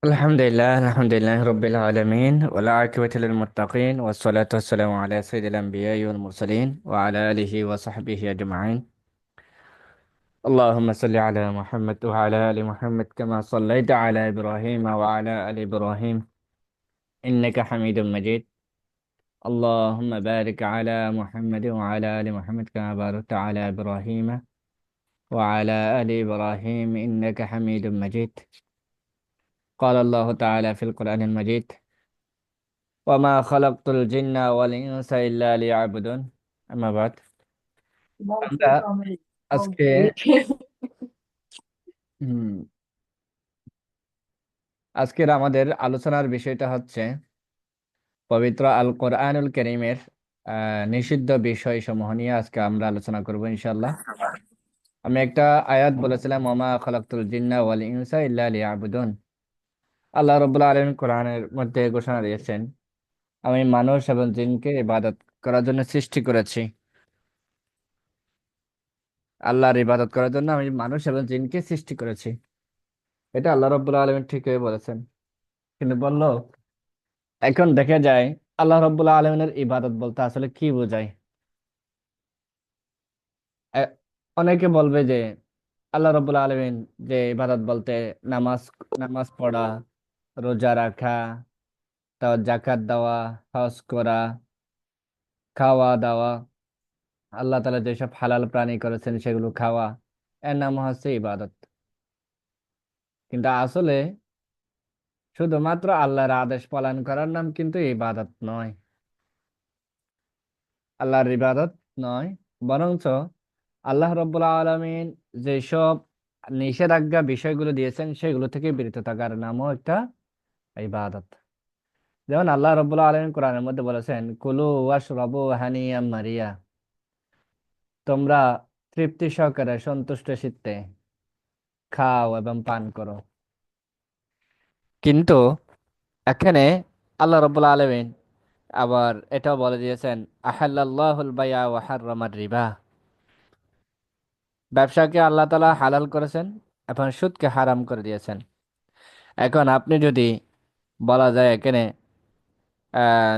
الحمد لله رب العالمين والعاقبة للمتقين والصلاة والسلام على سيد الأنبياء والمرسلين وعلى آله وصحبه أجمعين. اللهم صل على محمد وعلى آل محمد كما صليت على إبراهيم وعلى آل إبراهيم إنك حميد مجيد. اللهم بارك على محمد وعلى آل محمد كما باركت على إبراهيم وعلى آل إبراهيم إنك حميد مجيد. قال الله تعالى في القرآن المجيد: وما خلقت الجن والإنس إلا ليعبدون. أما بعد، আমরা আজকে হুম, আজকের আমাদের আলোচনার বিষয়টা হচ্ছে পবিত্র আল কোরআনুল কারীমের নিষিদ্ধ বিষয় সমূহ নিয়ে আজকে আমরা আলোচনা করব ইনশাআল্লাহ। আমি একটা আয়াত বলেছিলাম, ওমা খালাকতুল জিন্না ওয়াল ইনসা ইল্লা লিয়াবুদুন। আল্লাহ রাব্বুল আলামিন কোরআনের মধ্যে ঘোষণা দিয়েছেন, আমি মানুষ এবং জিনকে ইবাদত করার জন্য সৃষ্টি করেছি। আল্লাহর ইবাদত করার জন্য আমি মানুষ এবং জিনকে সৃষ্টি করেছি। এটা আল্লাহ রাব্বুল আলামিন ঠিকই বলেছেন, কিন্তু বললো এখন দেখা যায় আল্লাহ রাব্বুল আলামিনের ইবাদত বলতে আসলে কি বোঝায়। এ- অনেকে বলবে যে আল্লাহ রাব্বুল আলামিন যে ইবাদত বলতে নামাজ নামাজ পড়া, রোজা রাখা, তারপর জাকাত দেওয়া, হজ করা, খাওয়া দাওয়া, আল্লাহ তাআলা যেসব হালাল প্রাণী করেছেন সেগুলো খাওয়া, এর নাম হচ্ছে ইবাদত। কিন্তু আসলে শুধুমাত্র আল্লাহর আদেশ পালন করার নাম কিন্তু ইবাদত নয়, আল্লাহর ইবাদত নয়। বরঞ্চ আল্লাহ রাব্বুল আলামিন যেসব নিষেধাজ্ঞা বিষয়গুলো দিয়েছেন সেগুলো থেকে বিরত থাকার নামও একটা ইবাদত। যেমন আল্লাহ রাব্বুল আলামিন কোরআনের মধ্যে বলেছেন, কুলু ওয়াশরাবু হানিয়াম মারিয়া, তোমরা তৃপ্তি সহকারে সন্তুষ্ট চিত্তে খাও এবং পান করো। কিন্তু এখানে আল্লাহ রাব্বুল আলামিন আবার এটাও বলে দিয়েছেন, আহাল্লাল্লাহুল বাইআ ওয়া হাররামার রিবা, ব্যবসাকে আল্লাহ তাআলা হালাল করেছেন এবং সুদকে হারাম করে দিয়েছেন। এখন আপনি যদি বলা যায় এখানে আহ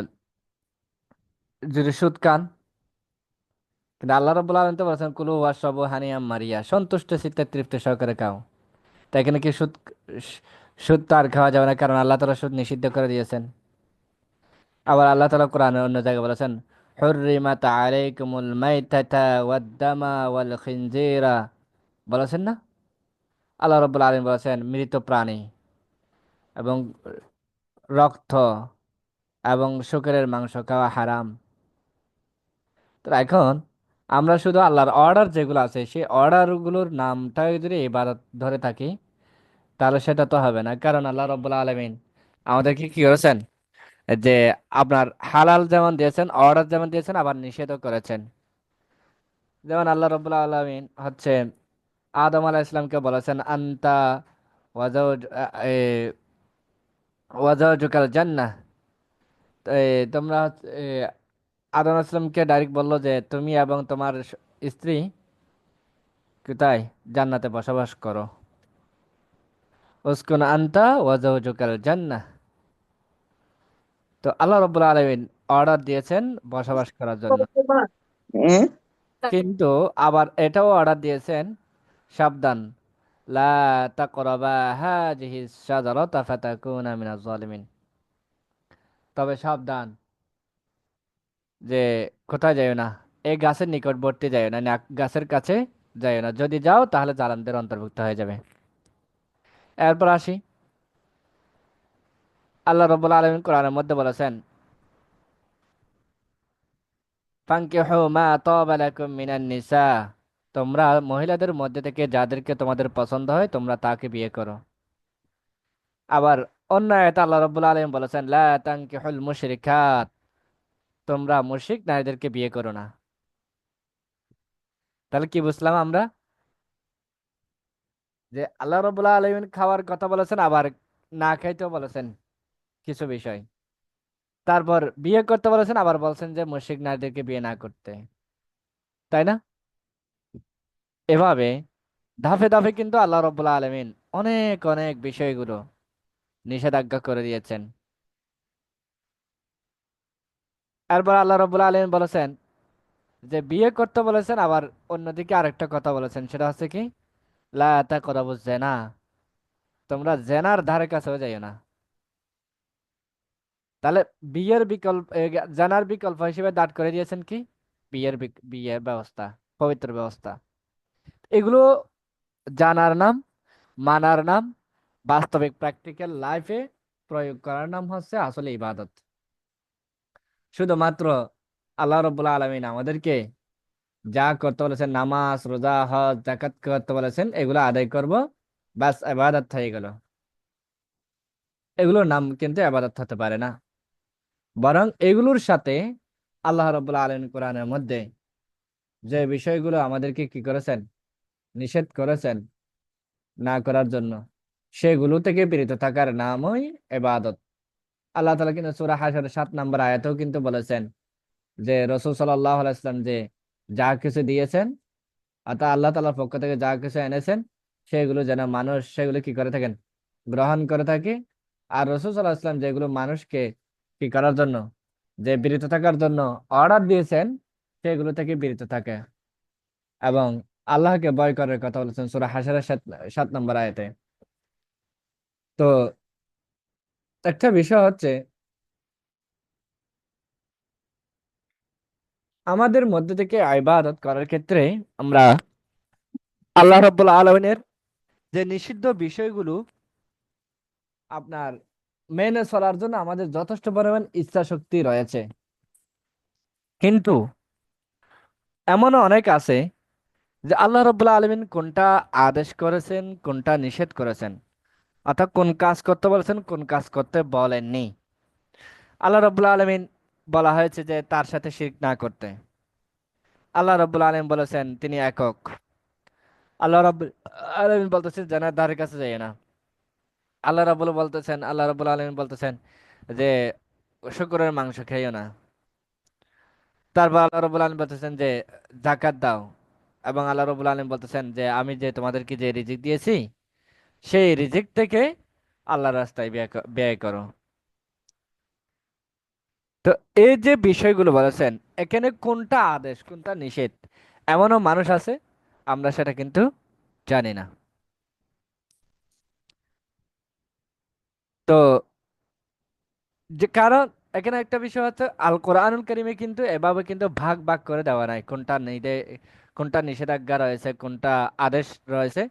যদি সুদ খান, কিন্তু আল্লাহ রাব্বুল আলামিন তো বলেছেন কুলু ওয়াশরাবু হানিয়াম মারিয়া, সন্তুষ্ট চিত্তে তৃপ্তি সহকারে খাও। তাই এখানে কি সুদ তো আর খাওয়া যাবে না, কারণ আল্লাহ তাআলা সুদ নিষিদ্ধ করে দিয়েছেন। আবার আল্লাহ তাআলা কোরআনের অন্য জায়গায় বলেছেন, হুররিমাত আলাইকুমুল মাইতাতা ওয়াদ দামা ওয়াল খিনজিরা, বলেছেন না? আল্লাহ রাব্বুল আলামিন বলেছেন মৃত প্রাণী এবং রক্ত এবং শুকরের মাংস খাওয়া হারাম। তো এখন আমরা শুধু আল্লাহর অর্ডার যেগুলো আছে সেই অর্ডারগুলোর নামটাই যদি ইবাদত ধরে থাকি, তাহলে সেটা তো হবে না, কারণ আল্লাহ রাব্বুল আলামিন আমাদেরকে কি করেছেন যে আপনার হালাল যেমন দিয়েছেন, অর্ডার যেমন দিয়েছেন, আবার নিষেধও করেছেন। যেমন আল্লাহ রাব্বুল আলামিন হচ্ছে আদম আলাইহিস সালামকে বলেছেন, আনতা ওয়াজাউজ ওয়াজাউজুকাল জান্নাহ। তোমরা আদম আলাইহিস সালামকে ডাইরেক্ট বললো যে তুমি এবং তোমার স্ত্রী কোথায় জান্নাতে বসবাস করো, উসকুন আনতা ওয়াজাউজুকাল জান্নাহ। তো আল্লাহ রাব্বুল আলামিন অর্ডার দিয়েছেন বসবাস করার জন্য, হ্যাঁ। কিন্তু আবার এটাও অর্ডার দিয়েছেন সাবধান, লা তাকরাবা হাযিহি শাজারাতা ফাতাকুনা মিনাজ জালিমিন, তবে সাবধান যে কোথায় যাইও না, এই গাছের নিকটবর্তী যাইও না, গাছের কাছে যাইও না, যদি যাও তাহলে জালিমদের অন্তর্ভুক্ত হয়ে যাবে। এরপর আসি, আল্লাহ রাব্বুল আলামিন কোরআনের মধ্যে বলেছেন, ফানকিহু মা তাবা লাকুম মিনান নিসা, তোমরা মহিলাদের মধ্যে থেকে যাদেরকে তোমাদের পছন্দ হয় তোমরা তাকে বিয়ে করো। আবার অন্য আয়াতে আল্লাহ রাব্বুল আলামিন বলেছেন, লা তানকিহুল মুশরিকাত, তোমরা মুশরিক নারীদেরকে বিয়ে করো না। তাহলে কি বুঝলাম আমরা, যে আল্লাহ রাব্বুল আলামিন খাওয়ার কথা বলেছেন, আবার না খাইতেও বলেছেন কিছু বিষয়, তারপর বিয়ে করতে বলেছেন, আবার বলছেন যে মুশরিক নারীদেরকে বিয়ে না করতে, তাই না? এভাবে ধাপে ধাপে কিন্তু আল্লাহ রাব্বুল আলামিন অনেক অনেক বিষয়গুলো নিষেধাজ্ঞা করে দিয়েছেন। এরপর আল্লাহ রাব্বুল আলামিন বলেছেন যে বিয়ে করতে বলেছেন, আবার অন্যদিকে আরেকটা কথা বলেছেন, সেটা হচ্ছে কি, লা তাকরাবুজ জিনা, তোমরা জেনার ধারে কাছেও যাইও না। তাহলে বিয়ের বিকল্প জানার বিকল্প হিসেবে দাঁড় করে দিয়েছেন কি, বিয়ের ব্যবস্থা, পবিত্র ব্যবস্থা। এগুলো জানার নাম, মানার নাম, বাস্তবিক প্র্যাকটিক্যাল লাইফে প্রয়োগ করার নাম হচ্ছে আসলে ইবাদত। শুধুমাত্র আল্লাহ রব্বুল আলামিন আমাদেরকে যা করতে বলেছেন, নামাজ, রোজা, হজ, যাকাত করতে বলেছেন, এগুলো আদায় করব, বাস ইবাদত হয়ে গেল। এগুলোর নাম কিন্তু ইবাদত হতে পারে না। বরং এগুলোর সাথে আল্লাহ রাব্বুল আলামিন কোরআনের মধ্যে যে বিষয়গুলো আমাদেরকে কি করেছেন, নিষেধ করেছেন না করার জন্য, সেগুলো থেকে বিরত থাকার নামই ইবাদত। আল্লাহ তাআলা কিন্তু সূরা হাশরের 7 নম্বর আয়াতেও কিন্তু বলেছেন যে রাসূল সাল্লাল্লাহু আলাইহি ওয়াসাল্লাম যে যা কিছু দিয়েছেন, অর্থাৎ আল্লাহ তাআলার পক্ষ থেকে যা কিছু এনেছেন, সেগুলো যেন মানুষ সেগুলো কি করে থাকেন, গ্রহণ করে থাকে। আর রাসূল সাল্লাল্লাহু আলাইহি ওয়াসাল্লাম যেগুলো মানুষকে কি করার জন্য, যে বিরত থাকার জন্য অর্ডার দিয়েছেন, সেগুলো থেকে বিরত থাকে এবং আল্লাহকে ভয় করার কথা বলেছেন সূরা হাশরের 7 নম্বর আয়াতে। তো একটা বিষয় হচ্ছে, আমাদের মধ্যে থেকে ইবাদত করার ক্ষেত্রে আমরা আল্লাহ রাব্বুল আলামিনের যে নিষিদ্ধ বিষয়গুলো আপনার মেনে চলার জন্য আমাদের যথেষ্ট পরিমাণ ইচ্ছা শক্তি রয়েছে, কিন্তু এমনও অনেক আছে যে আল্লাহ রাব্বুল আলামিন কোনটা আদেশ করেছেন, কোনটা নিষেধ করেছেন, অর্থাৎ কোন কাজ করতে বলেছেন, কোন কাজ করতে বলেননি। আল্লাহ রাব্বুল আলামিন বলা হয়েছে যে তার সাথে শিরক না করতে। আল্লাহ রাব্বুল আলামিন বলেছেন তিনি একক। আল্লাহ রাব্বুল আলামিন বলতেছেন জান্নাতের ধারে কাছে যায় না। আল্লাহ রাব্বুল আলামিন বলতেছেন যে শূকরের মাংস খেয়েও না। তারপর আল্লাহ রাব্বুল আলামিন বলতেছেন যে যাকাত দাও, এবং আল্লাহ রাব্বুল আলামিন বলতেছেন যে আমি যে তোমাদেরকে যে রিজিক দিয়েছি, সেই রিজিক থেকে আল্লাহর রাস্তায় ব্যয় করো। তো এই যে বিষয়গুলো বলেছেন, এখানে কোনটা আদেশ কোনটা নিষেধ, এমনও মানুষ আছে আমরা সেটা কিন্তু জানি না। তো যে কারণ এখানে একটা বিষয় হচ্ছে, আল কোরআনুল কারীমে কিন্তু এভাবে কিন্তু ভাগ ভাগ করে দেওয়া নাই, কোনটা নিষেধাজ্ঞা রয়েছে, কোনটা আদেশ রয়েছে।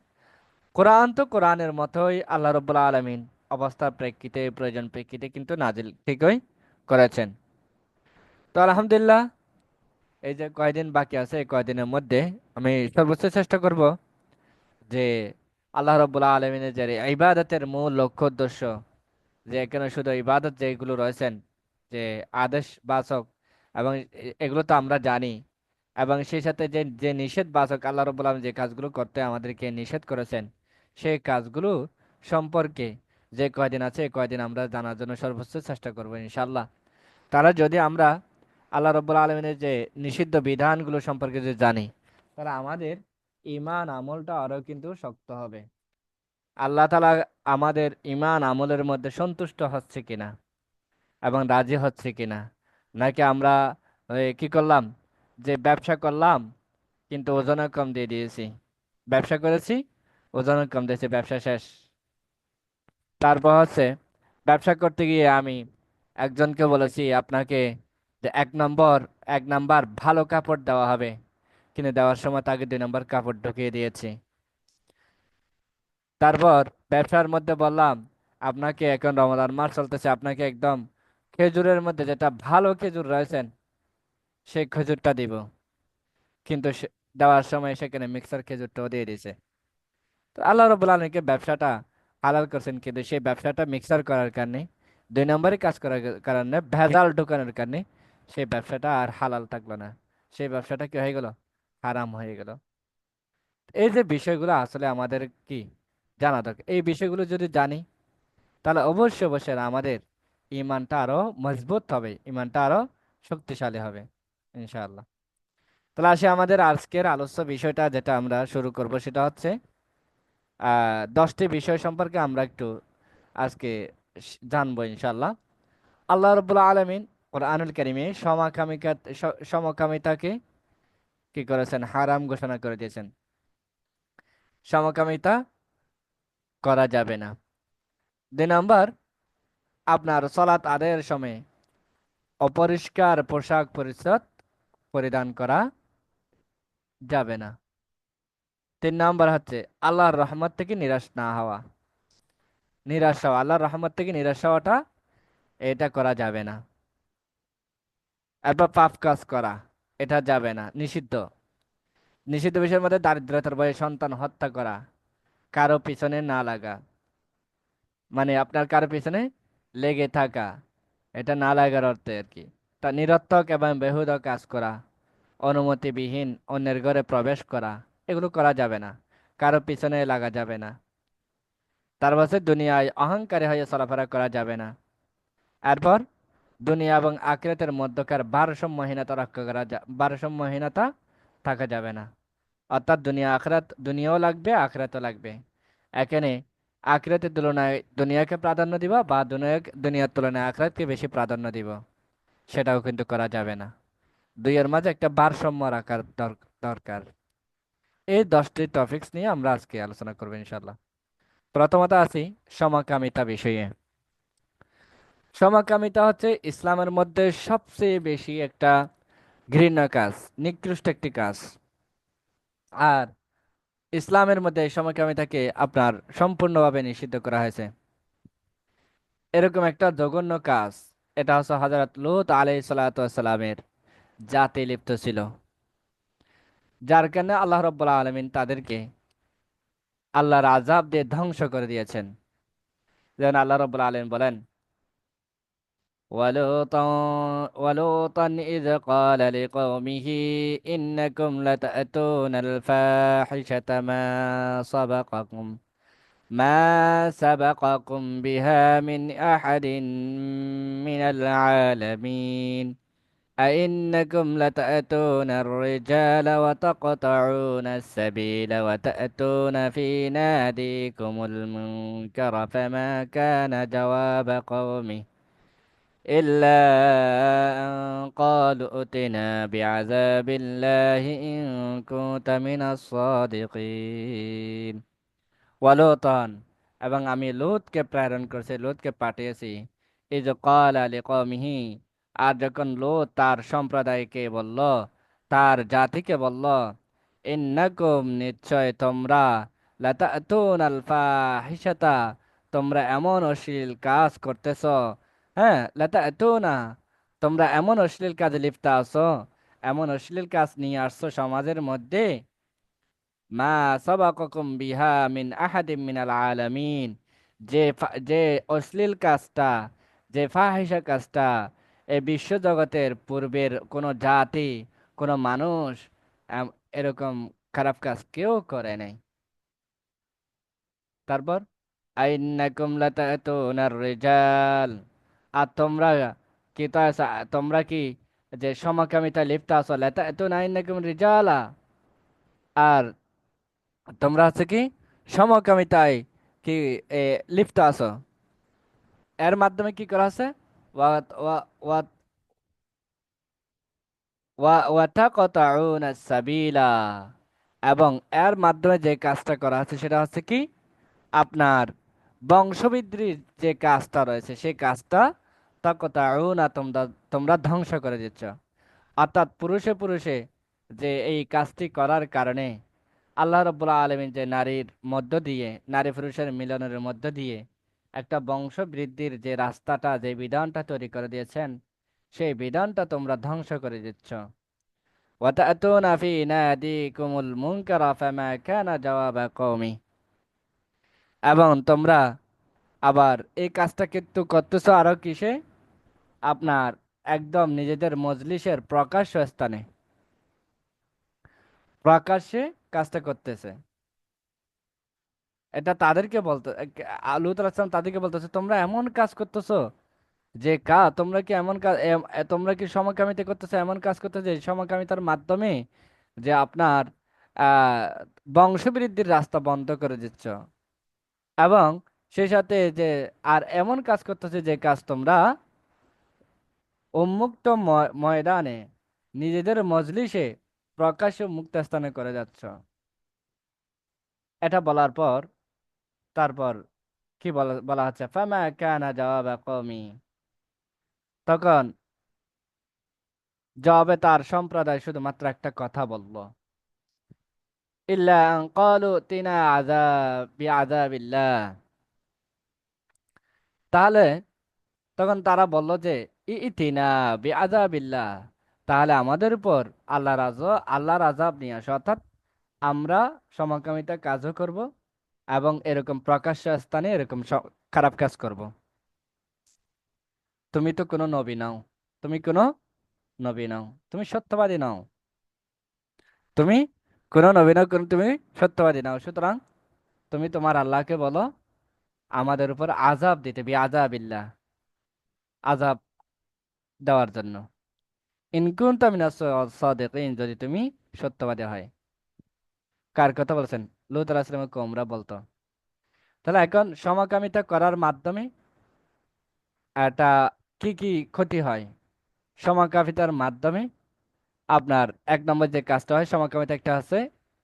কোরআন তো কোরআনের মতোই আল্লাহ রাব্বুল আলামিন অবস্থার প্রেক্ষিতে, প্রয়োজন প্রেক্ষিতে কিন্তু নাজিল ঠিকই করেছেন। তো আলহামদুলিল্লাহ, এই যে কয়দিন বাকি আছে, এই কয়দিনের মধ্যে আমি সর্বোচ্চ চেষ্টা করব যে আল্লাহ রাব্বুল আলামিনের যে ইবাদতের মূল লক্ষ্য উদ্দেশ্য, যে এখানে শুধু ইবাদত যেগুলো রয়েছেন, যে আদেশ বাচক, এবং এগুলো তো আমরা জানি, এবং সেই সাথে যে যে নিষেধ বাচক, আল্লাহ রাব্বুল আলামিন যে কাজগুলো করতে আমাদেরকে নিষেধ করেছেন, সেই কাজগুলো সম্পর্কে যে কয়দিন আছে এই কয়দিন আমরা জানার জন্য সর্বোচ্চ চেষ্টা করবো ইনশাল্লাহ। তারা যদি আমরা আল্লাহ রাব্বুল আলামিনের যে নিষিদ্ধ বিধানগুলো সম্পর্কে যদি জানি, তাহলে আমাদের ঈমান আমলটা আরো কিন্তু শক্ত হবে। আল্লাহ তাআলা আমাদের ঈমান আমলের মধ্যে সন্তুষ্ট হচ্ছে কিনা এবং রাজি হচ্ছে কিনা, নাকি আমরা কি করলাম, যে ব্যবসা করলাম কিন্তু ওজনে কম দিয়ে দিয়েছি, ব্যবসা করেছি ওজনে কম দিয়েছি, ব্যবসা শেষ। তারপর হচ্ছে ব্যবসা করতে গিয়ে আমি একজনকে বলেছি আপনাকে যে এক নাম্বার ভালো কাপড় দেওয়া হবে, কিনে দেওয়ার সময় তাকে 2 নম্বর কাপড় ঢুকিয়ে দিয়েছি। তারপর ব্যবসার মধ্যে বললাম আপনাকে, এখন রমাদান মাস চলতেছে, আপনাকে একদম খেজুরের মধ্যে যেটা ভালো খেজুর রয়েছেন সেই খেজুরটা দিব, কিন্তু দেওয়ার সময় সেখানে মিক্সার খেজুরটাও দিয়ে দিয়েছে। তো আল্লাহ রাব্বুল আলামিনকে ব্যবসাটা হালাল করছেন, কিন্তু সেই ব্যবসাটা মিক্সার করার কারণে, 2 নম্বরে কাজ করার কারণে, ভেজাল ঢোকানোর কারণে সেই ব্যবসাটা আর হালাল থাকলো না, সেই ব্যবসাটা কি হয়ে গেল, হারাম হয়ে গেল। এই যে বিষয়গুলো আসলে আমাদের কি জানা দরকার, এই বিষয়গুলো যদি জানি, তাহলে অবশ্যই অবশ্যই আমাদের ইমানটা আরো মজবুত হবে, ইমানটা আরো শক্তিশালী হবে ইনশাআল্লাহ। তাহলে আসি আমাদের আজকের আলোচ্য বিষয়টা, যেটা আমরা শুরু করব সেটা হচ্ছে 10টি বিষয় সম্পর্কে আমরা একটু আজকে জানবো ইনশাল্লাহ। আল্লাহ রাব্বুল আলামিন কোরআনুল কারীমে সমকামিতাকে কি করেছেন? হারাম ঘোষণা করে দিয়েছেন। সমকামিতা করা যাবে না। 2 নম্বর, আপনার সালাত আদায়ের সময় অপরিষ্কার পোশাক পরিচ্ছদ পরিধান করা যাবে না। 3 নম্বর হচ্ছে আল্লাহর রহমত থেকে নিরাশ না হওয়া। নিরাশ হওয়া, আল্লাহর রহমত থেকে নিরাশ হওয়াটা, এটা করা যাবে না। এরপর পাপ কাজ করা, এটা যাবে না, নিষিদ্ধ। নিষিদ্ধ বিষয়ের মধ্যে দারিদ্রতার ভয়ে সন্তান হত্যা করা, কারো পিছনে না লাগা, মানে আপনার কারো পিছনে লেগে থাকা, এটা না লাগার অর্থে আর কি। তা নিরর্থক এবং বেহুদা কাজ করা, অনুমতিবিহীন অন্যের ঘরে প্রবেশ করা, এগুলো করা যাবে না। কারো পিছনে লাগা যাবে না। তার পাশে দুনিয়ায় অহংকারী হয়ে চলাফেরা করা যাবে না। এরপর দুনিয়া এবং আখিরাতের মধ্যকার ভারসাম্যহীনতা রক্ষা করা ভারসাম্যহীনতা থাকা যাবে না। অর্থাৎ দুনিয়া আখিরাত, দুনিয়াও লাগবে আখিরাতও লাগবে। এখানে আখিরাতের তুলনায় দুনিয়াকে প্রাধান্য দিবা, বা দুনিয়ার তুলনায় আখিরাতকে বেশি প্রাধান্য দিব, সেটাও কিন্তু করা যাবে না। দুইয়ের মাঝে একটা ভারসাম্য রাখার দরকার। এই 10টি টপিকস নিয়ে আমরা আজকে আলোচনা করবো ইনশাল্লাহ। প্রথমত আছি সমকামিতা বিষয়ে। সমকামিতা হচ্ছে ইসলামের মধ্যে সবচেয়ে বেশি একটা ঘৃণ্য কাজ, নিকৃষ্ট একটি কাজ। আর ইসলামের মধ্যে এই সমকামিতাকে আপনার সম্পূর্ণভাবে নিষিদ্ধ করা হয়েছে। এরকম একটা জঘন্য কাজ, এটা হচ্ছে হযরত লূত আলাইহিস সালাতু ওয়াস সালামের জাতি লিপ্ত ছিল, যার কারণে আল্লাহ রাব্বুল আলামিন তাদেরকে আল্লাহর আযাব দিয়ে ধ্বংস করে দিয়েছেন। যেন আল্লাহ রাব্বুল আলামিন বলেন, ولوطا ولوطا إذ قال لقومه إنكم لتأتون الفاحشة ما سبقكم بها من أحد من العالمين أئنكم لتأتون الرجال وتقطعون السبيل وتأتون في ناديكم المنكر فما كان جواب قومه إلا أن قالوا ائتنا بعذاب الله إن كنت من الصادقين। ওয়ালুতান, এবং আমি লূতকে প্রেরণ করেছি, লূতকে পাঠিয়েছি। ইয ক্বালা লিকওমিহি, আর যখন লূত তার সম্প্রদায়কে বলল, তার জাতিকে বলল, ইন্নাকুম, নিশ্চয় তোমরা, লাতাতুনাল ফাহিশাতা, তোমরা এমন অশ্লীল কাজ করতেছ। হ্যাঁ, লাতাতুনা, তোমরা এমন অশ্লীল কাজে লিপ্ত আছো, এমন অশ্লীল কাজ নিয়ে আসছো সমাজের মধ্যে, মা সাবাকাকুম বিহা মিন আহাদিম মিনাল আলামিন, যে অশ্লীল কাজটা, যে ফাহিশা কাজটা এই বিশ্বজগতের পূর্বের কোনো জাতি, কোনো মানুষ এরকম খারাপ কাজ কেউ করে নাই। তারপর আইন্নাকুম লাতাতুনার রিজাল, আর তোমরা কি তোমরা কি যে সমকামিতা লিপ্ত আছো, লাতাতুনা আইন্নাকুম রিজালা, আর তোমরা হচ্ছে কি সমকামিতায় কি এ, লিপ্ত আছো। এর মাধ্যমে কি করা আছে? ওয়া ওয়া ওয়া ওয়াতাকাতাউনা সাবিলা, এবং এর মাধ্যমে যে কাজটা করা আছে সেটা হচ্ছে কি আপনার বংশবৃদ্ধির যে কাজটা রয়েছে, সেই কাজটা তাকাতাউনা, তোমরা তোমরা ধ্বংস করে দিচ্ছ। অর্থাৎ পুরুষে পুরুষে যে এই কাজটি করার কারণে আল্লাহ রাব্বুল আলামিন যে নারীর মধ্য দিয়ে, নারী পুরুষের মিলনের মধ্য দিয়ে একটা বংশ বৃদ্ধির যে রাস্তাটা, যে বিধানটা তৈরি করে দিয়েছেন, সেই বিধানটা তোমরা ধ্বংস করে দিচ্ছ। ওয়াতাতুনা ফি নাদিকুমুল মুনকারা ফামা কানা জাওয়াবা কওমি, এবং তোমরা আবার এই কাজটা কিন্তু করতেছো আরো কিসে? আপনার একদম নিজেদের মজলিসের প্রকাশ্য স্থানে, প্রকাশ্যে কাজটা করতেছে। এটা তাদেরকে বলতে, লূত আলাইহিস সালাম তাদেরকে বলতেছে, তোমরা এমন কাজ করতেছো, যে তোমরা কি এমন কাজ, তোমরা কি সমকামিতা করতেছো, এমন কাজ করতেছো যে সমকামিতার মাধ্যমে যে আপনার আহ বংশবৃদ্ধির রাস্তা বন্ধ করে দিচ্ছ। এবং সেই সাথে যে আর এমন কাজ করতেছে যে কাজ তোমরা উন্মুক্ত ময়দানে নিজেদের মজলিসে প্রকাশ্য মুক্ত স্থানে করে যাচ্ছ। এটা বলার পর তারপর কি বলা বলা হচ্ছে, ফামা কানা জবাবা কওমি, তখন জবাবে তার সম্প্রদায় শুধুমাত্র একটা কথা বলল, ইল্লা আন ক্বালু তিনা বিআযাবিল্লাহ। তাহলে তখন তারা বলল যে ইতিনা বিআযাবিল্লাহ, তাহলে আমাদের উপর আল্লাহর আযাব নিয়ে আসো, অর্থাৎ আমরা সমকামিতা কাজও করব এবং এরকম প্রকাশ্য স্থানে এরকম খারাপ কাজ করব। তুমি তো কোনো নবী নাও, তুমি কোনো নবী নাও, তুমি সত্যবাদী নাও, তুমি কোনো নবী নাও, তুমি সত্যবাদী নাও, সুতরাং তুমি তোমার আল্লাহকে বলো আমাদের উপর আযাব দিতে, বিআযাবিল্লাহ, আযাব দেওয়ার জন্য। ইন কুনতা মিনাস সাদিকিন, যদি তুমি সত্যবাদী হয়। কার কথা বলছেন? লূত আলাইহিস সালামের কওমরা বলতো। তাহলে এখন সমকামিতা করার মাধ্যমে এটা কি কি ক্ষতি হয়? সমকামিতার মাধ্যমে আপনার এক নম্বর যে কাজটা হয়, সমকামিতা একটা আছে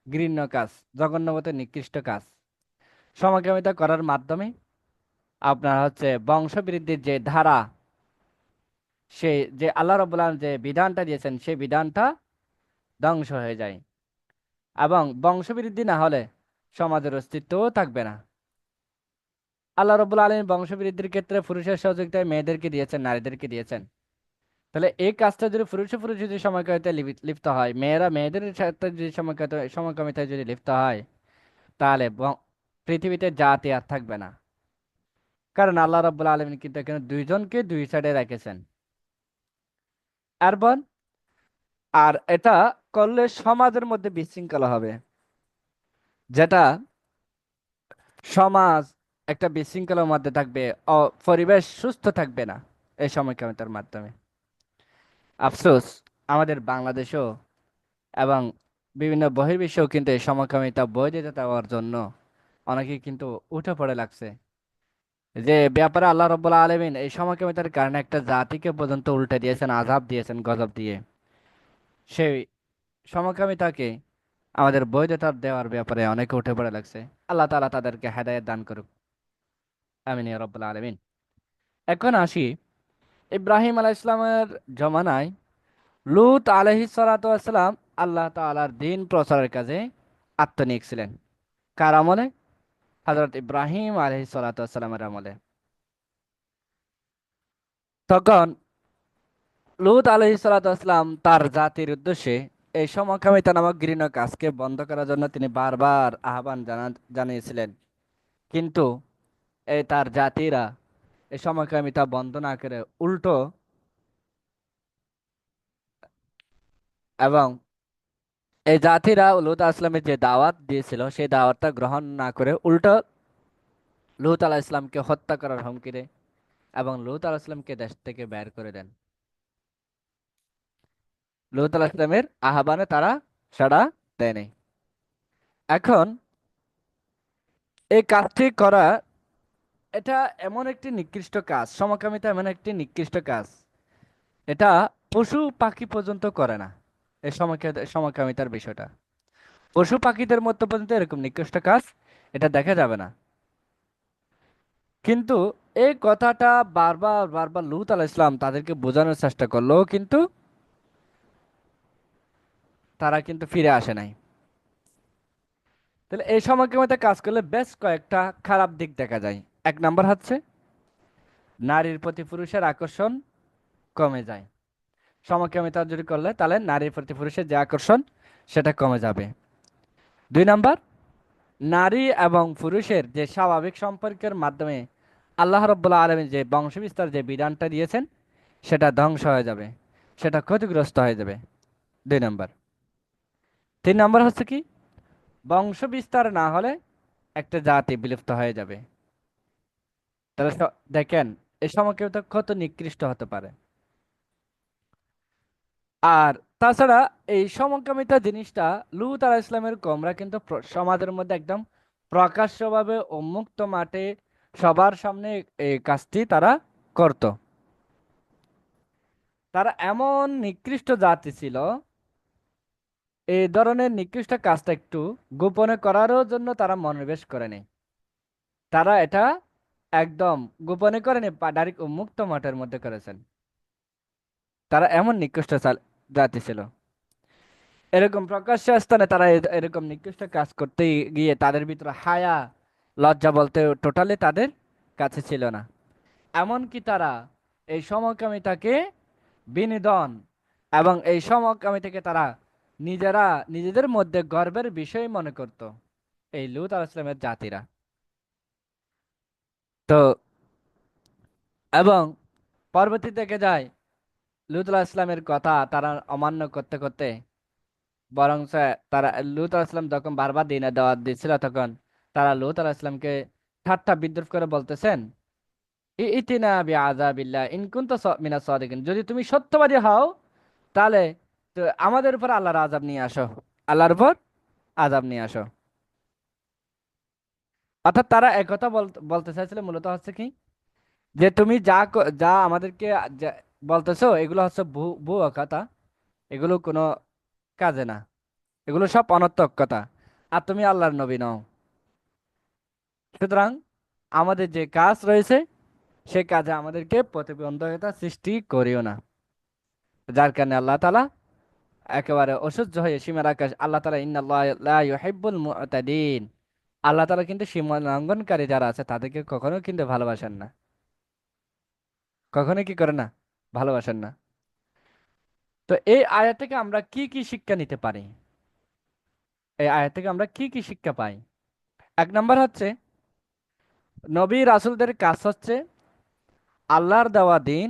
ঘৃণ্য কাজ, জঘন্যবত নিকৃষ্ট কাজ। সমকামিতা করার মাধ্যমে আপনার হচ্ছে বংশবৃদ্ধির যে ধারা, সে যে আল্লাহ রাব্বুল আলামিন যে বিধানটা দিয়েছেন সেই বিধানটা ধ্বংস হয়ে যায়, এবং বংশবৃদ্ধি না হলে সমাজের অস্তিত্বও থাকবে না। আল্লাহ রাব্বুল আলামিন বংশবৃদ্ধির ক্ষেত্রে পুরুষের সহযোগিতায় মেয়েদেরকে দিয়েছেন, নারীদেরকে দিয়েছেন। তাহলে এই কাজটা যদি পুরুষে যদি সমকামিতায় লিপ্ত হয়, মেয়েরা মেয়েদের সাথে যদি সমকামিতায় যদি লিপ্ত হয়, তাহলে পৃথিবীতে জাতি আর থাকবে না। কারণ আল্লাহ রাব্বুল আলামিন কিন্তু এখানে দুইজনকে দুই সাইডে রেখেছেন। এরপর আর এটা করলে সমাজের মধ্যে বিশৃঙ্খলা হবে, যেটা সমাজ একটা বিশৃঙ্খলার মধ্যে থাকবে, পরিবেশ সুস্থ থাকবে না এই সমকামিতার মাধ্যমে। আফসোস, আমাদের বাংলাদেশেও এবং বিভিন্ন বহির্বিশ্বেও কিন্তু এই সমকামিতা বৈধতা দেওয়ার জন্য অনেকে কিন্তু উঠে পড়ে লাগছে। যে ব্যাপারে আল্লাহ রাব্বুল আলামিন এই সমকামিতার কারণে একটা জাতিকে পর্যন্ত উল্টে দিয়েছেন, আযাব দিয়েছেন গজব দিয়ে। সেই সমকামিতাকে আমাদের বৈধতা দেওয়ার ব্যাপারে অনেকে উঠে পড়ে লাগছে। আল্লাহ তাআলা তাদেরকে হেদায়েত দান করুক, আমিন ইয়া রাব্বুল আলামিন। এখন আসি, ইব্রাহিম আলাইহিস সালামের জমানায় লূত আলাইহিস সালাতু ওয়াস সালাম আল্লাহ তাআলার দ্বীন প্রচারের কাজে আত্মনিয়োগ ছিলেন। কার আমলে? হযরত ইব্রাহিম আলাইহিস সালাতু ওয়াস সালামের আমলে। তখন লূত আলাইহিস সালাতু ওয়াস সালাম তার জাতির উদ্দেশ্যে এই সমকামিতা নামক ঘৃণ্য কাজকে বন্ধ করার জন্য তিনি বারবার আহ্বান জানিয়েছিলেন। কিন্তু এই তার জাতিরা এই সমকামিতা বন্ধ না করে উল্টো, এবং এই জাতিরা লূত আসলামের যে দাওয়াত দিয়েছিল সেই দাওয়াতটা গ্রহণ না করে উল্টো লূত আলাহ ইসলামকে হত্যা করার হুমকি দেয় এবং লূত আলাহ ইসলামকে দেশ থেকে বের করে দেন। লূত আলাহ ইসলামের আহ্বানে তারা সাড়া দেয়নি। এখন এই কাজটি করা, এটা এমন একটি নিকৃষ্ট কাজ, সমকামিতা এমন একটি নিকৃষ্ট কাজ, এটা পশু পাখি পর্যন্ত করে না। এই সমকামিতার বিষয়টা পশু পাখিদের মধ্যে পর্যন্ত এরকম নিকৃষ্ট কাজ এটা দেখা যাবে না। কিন্তু এই কথাটা বারবার বারবার লূত আলাইহিস সালাম তাদেরকে বোঝানোর চেষ্টা করলো, কিন্তু তারা কিন্তু ফিরে আসে নাই। তাহলে এই সমকামিতা কাজ করলে বেশ কয়েকটা খারাপ দিক দেখা যায়। এক নাম্বার হচ্ছে নারীর প্রতি পুরুষের আকর্ষণ কমে যায়। সমকামিতা যদি করলে তাহলে নারীর প্রতি পুরুষের যে আকর্ষণ সেটা কমে যাবে। দুই নাম্বার, নারী এবং পুরুষের যে স্বাভাবিক সম্পর্কের মাধ্যমে আল্লাহ রাব্বুল আলামিন যে বংশবিস্তার যে বিধানটা দিয়েছেন সেটা ধ্বংস হয়ে যাবে, সেটা ক্ষতিগ্রস্ত হয়ে যাবে। দুই নাম্বার। তিন নাম্বার হচ্ছে কি, বংশ বিস্তার না হলে একটা জাতি বিলুপ্ত হয়ে যাবে। তাহলে দেখেন এই সমকামিতা কত নিকৃষ্ট হতে পারে। আর তাছাড়া এই সমকামিতা জিনিসটা লূত আলাইহিস সালামের কওমরা কিন্তু সমাজের মধ্যে একদম প্রকাশ্যভাবে উন্মুক্ত মাঠে সবার সামনে এই কাজটি তারা করত। তারা এমন নিকৃষ্ট জাতি ছিল, এই ধরনের নিকৃষ্ট কাজটা একটু গোপনে করারও জন্য তারা মনোনিবেশ করেনি। তারা এটা একদম গোপনে করেনি, ডাইরেক্ট উন্মুক্ত মাঠের মধ্যে করেছেন। তারা এমন নিকৃষ্ট জাতি ছিল। এরকম প্রকাশ্য স্থানে তারা এরকম নিকৃষ্ট কাজ করতে গিয়ে তাদের ভিতরে হায়া, লজ্জা বলতে টোটালি তাদের কাছে ছিল না। এমনকি তারা এই সমকামিতাকে বিনোদন এবং এই সমকামিতাকে তারা নিজেরা নিজেদের মধ্যে গর্বের বিষয় মনে করত, এই লূত আলাইহিস সালামের জাতিরা। তো এবং পরবর্তী থেকে যায় লূত আলাইহিস সালামের কথা তারা অমান্য করতে করতে, বরং তারা লূত আলাইহিস সালাম যখন বারবার দিনে দাওয়াত দিচ্ছিল, তখন তারা লূত আলাইহিস সালামকে ঠাট্টা বিদ্রুপ করে বলতেছেন, ইতিনা বিআযাবিল্লাহ ইন কুনতা মিনাস সাদিকিন, যদি তুমি সত্যবাদী হও তাহলে তো আমাদের উপর আল্লাহর আযাব নিয়ে আসো, আল্লাহর উপর আযাব নিয়ে আসো। অর্থাৎ তারা একথা বলতে চাইছিল মূলত হচ্ছে কি, যে তুমি যা আমাদেরকে বলতেছো এগুলো হচ্ছে ভুয়া কথা, এগুলো কোনো কাজে না, এগুলো সব অনর্থক কথা, আর তুমি আল্লাহর নবী নও। সুতরাং আমাদের যে কাজ রয়েছে সে কাজে আমাদেরকে প্রতিবন্ধকতা সৃষ্টি করিও না। যার কারণে আল্লাহ তাআলা একেবারে অসহ্য হয়ে সীমার আকাশ, আল্লাহ তাআলা ইন্নাল্লাহা লা ইউহিব্বুল মুআতাদিন, আল্লাহ তাআলা কিন্তু সীমা লঙ্ঘনকারী যারা আছে তাদেরকে কখনো কিন্তু ভালোবাসেন না, কখনো কি করে না, ভালোবাসেন না। তো এই আয়াত থেকে আমরা কি কি শিক্ষা নিতে পারি? এই আয়াত থেকে আমরা কি কি শিক্ষা পাই? এক নম্বর হচ্ছে, নবী রাসূলদের কাজ হচ্ছে আল্লাহর দেওয়া দিন,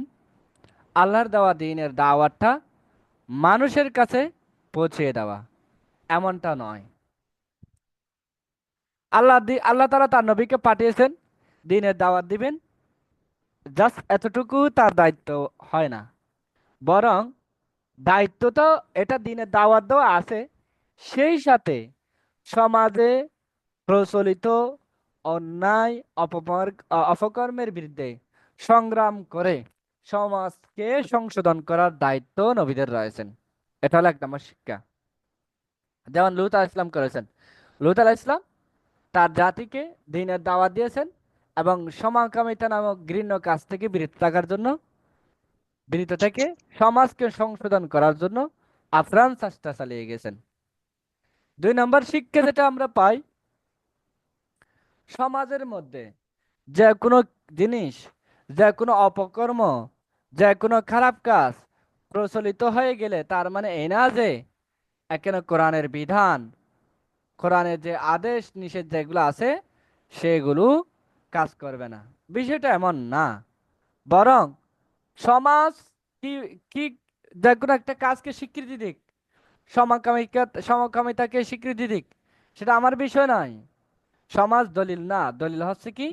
আল্লাহর দেওয়া দিনের দাওয়াতটা মানুষের কাছে পৌঁছিয়ে দেওয়া, এমনটা নয়। আল্লাহ তাআলা তার নবীকে পাঠিয়েছেন দিনের দাওয়াত দিবেন, জাস্ট এতটুকু তার দায়িত্ব হয় না, বরং দায়িত্ব তো এটা দিনের দাওয়াত দেওয়া আছে, সেই সাথে সমাজে প্রচলিত অন্যায় অপকর্মের বিরুদ্ধে সংগ্রাম করে সমাজকে সংশোধন করার দায়িত্ব নবীদের রয়েছেন। এটা হলো এক নম্বর শিক্ষা। যেমন লূত আলাইহিস সালাম করেছেন। লূত আলাইহিস সালাম তার জাতিকে দ্বীনের দাওয়াত দিয়েছেন এবং সমকামিতা নামক ঘৃণ্য কাজ থেকে বিরত থেকে সমাজকে সংশোধন করার জন্য আপ্রাণ চেষ্টা চালিয়ে গেছেন। দুই নম্বর শিক্ষা যেটা আমরা পাই, সমাজের মধ্যে যে কোনো জিনিস, যে কোনো অপকর্ম, যে কোনো খারাপ কাজ প্রচলিত হয়ে গেলে তার মানে এই না যে এখানে কোরআনের বিধান, কোরআনের যে আদেশ নিষেধ যেগুলো আছে সেগুলো কাজ করবে না, বিষয়টা এমন না। বরং সমাজ কি কি যে কোনো একটা কাজকে স্বীকৃতি দিক, সমকামিতাকে স্বীকৃতি দিক, সেটা আমার বিষয় নয়। সমাজ দলিল না, দলিল হচ্ছে কি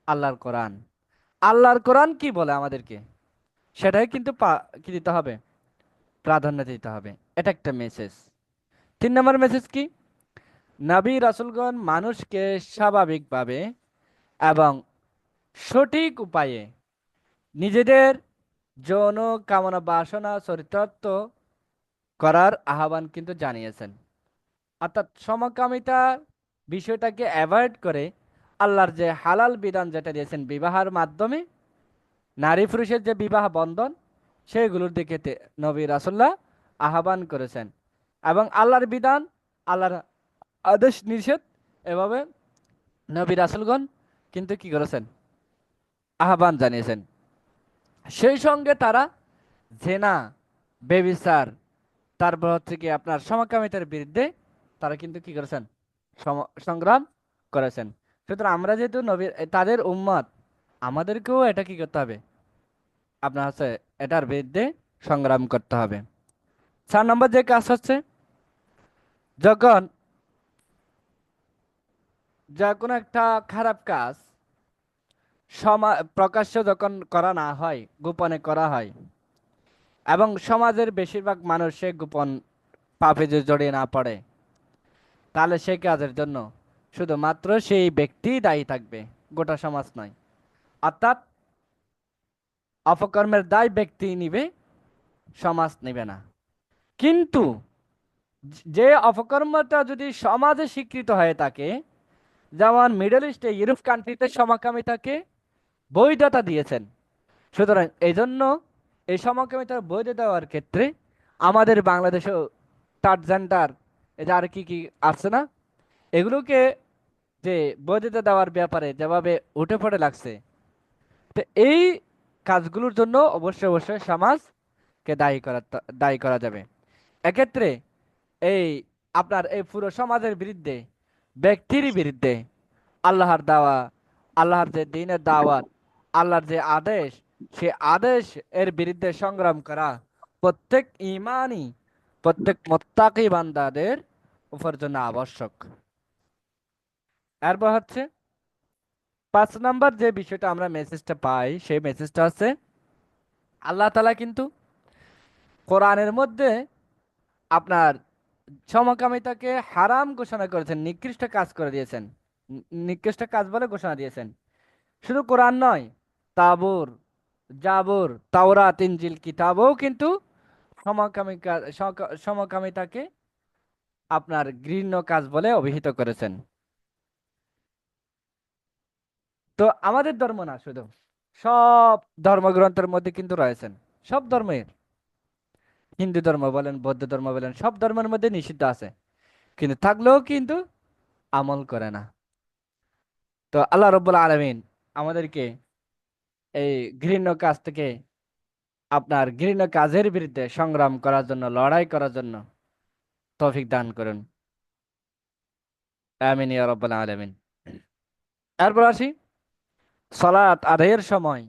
আল্লাহর কোরআন। আল্লাহর কোরআন কি বলে আমাদেরকে সেটাই কিন্তু কি দিতে হবে, প্রাধান্য দিতে হবে। এটা একটা মেসেজ। তিন নম্বর মেসেজ কি, নবী রাসূলগণ মানুষকে স্বাভাবিকভাবে এবং সঠিক উপায়ে নিজেদের যৌন কামনা বাসনা চরিতার্থ করার আহ্বান কিন্তু জানিয়েছেন। অর্থাৎ সমকামিতা বিষয়টাকে অ্যাভয়েড করে আল্লাহর যে হালাল বিধান যেটা দিয়েছেন বিবাহের মাধ্যমে নারী পুরুষের যে বিবাহ বন্ধন, সেগুলোর দিকে নবী রাসূলুল্লাহ আহ্বান করেছেন। এবং আল্লাহর বিধান, আল্লাহর আদেশ নিষেধ, এভাবে নবী রাসূলগণ কিন্তু কি করেছেন, আহ্বান জানিয়েছেন। সেই সঙ্গে তারা জেনা, বেবিচার, তারপর হচ্ছে কি আপনার সমকামিতার বিরুদ্ধে তারা কিন্তু কি করেছেন, সংগ্রাম করেছেন। সুতরাং আমরা যেহেতু নবী তাদের উম্মত, আমাদেরকেও এটা কি করতে হবে, আপনার হচ্ছে এটার বিরুদ্ধে সংগ্রাম করতে হবে। 4 নম্বর যে কাজ হচ্ছে, যখন যে কোনো একটা খারাপ কাজ প্রকাশ্য যখন করা না হয়, গোপনে করা হয়, এবং সমাজের বেশিরভাগ মানুষ সে গোপন পাপে যে জড়িয়ে না পড়ে, তাহলে সেই কাজের জন্য শুধুমাত্র সেই ব্যক্তি দায়ী থাকবে। গোটা সমাজ নয়। অর্থাৎ অপকর্মের দায় ব্যক্তি নিবে, সমাজ নেবে না। কিন্তু যে অপকর্মটা যদি সমাজে স্বীকৃত হয়ে থাকে, যেমন মিডল ইস্টে, ইউরোপ কান্ট্রিতে সমকামিতাকে বৈধতা দিয়েছেন। সুতরাং এই জন্য এই সমকামিতার বৈধ দেওয়ার ক্ষেত্রে আমাদের বাংলাদেশেও ট্রান্সজেন্ডার, এটা আর কি কি আছে না, এগুলোকে যে বৈধতা দেওয়ার ব্যাপারে যেভাবে উঠে পড়ে লাগছে, তো এই কাজগুলোর জন্য অবশ্যই অবশ্যই সমাজকে দায়ী করা যাবে। এক্ষেত্রে এই আপনার এই পুরো সমাজের বিরুদ্ধে, ব্যক্তির বিরুদ্ধে আল্লাহর দাওয়া, আল্লাহর যে দ্বীনের দাওয়াত, আল্লাহর যে আদেশ, সে আদেশ এর বিরুদ্ধে সংগ্রাম করা প্রত্যেক ইমানি, প্রত্যেক মুত্তাকি বান্দাদের উপর জন্য আবশ্যক। এরপর হচ্ছে 5 নম্বর যে বিষয়টা আমরা মেসেজটা পাই, সেই মেসেজটা হচ্ছে আল্লাহ তাআলা কিন্তু কোরআনের মধ্যে আপনার সমকামিতাকে হারাম ঘোষণা করেছেন, নিকৃষ্ট কাজ করে দিয়েছেন, নিকৃষ্ট কাজ বলে ঘোষণা দিয়েছেন। শুধু কোরআন নয়, তাবুর, জাবুর, তাওরাত, ইনজিল কিতাবও কিন্তু সমকামিতাকে আপনার ঘৃণ্য কাজ বলে অভিহিত করেছেন। তো আমাদের ধর্ম না শুধু, সব ধর্মগ্রন্থের মধ্যে কিন্তু রয়েছেন, সব ধর্মের, হিন্দু ধর্ম বলেন, বৌদ্ধ ধর্ম বলেন, সব ধর্মের মধ্যে নিষিদ্ধ আছে, কিন্তু থাকলেও কিন্তু আমল করে না। তো আল্লাহ রব্বুল আলামিন আমাদেরকে এই ঘৃণ্য কাজ থেকে, আপনার ঘৃণ্য কাজের বিরুদ্ধে সংগ্রাম করার জন্য, লড়াই করার জন্য তৌফিক দান করুন। আমিন ইয়া রাব্বাল আলামিন। এরপর আসি, সালাত আদায়ের সময়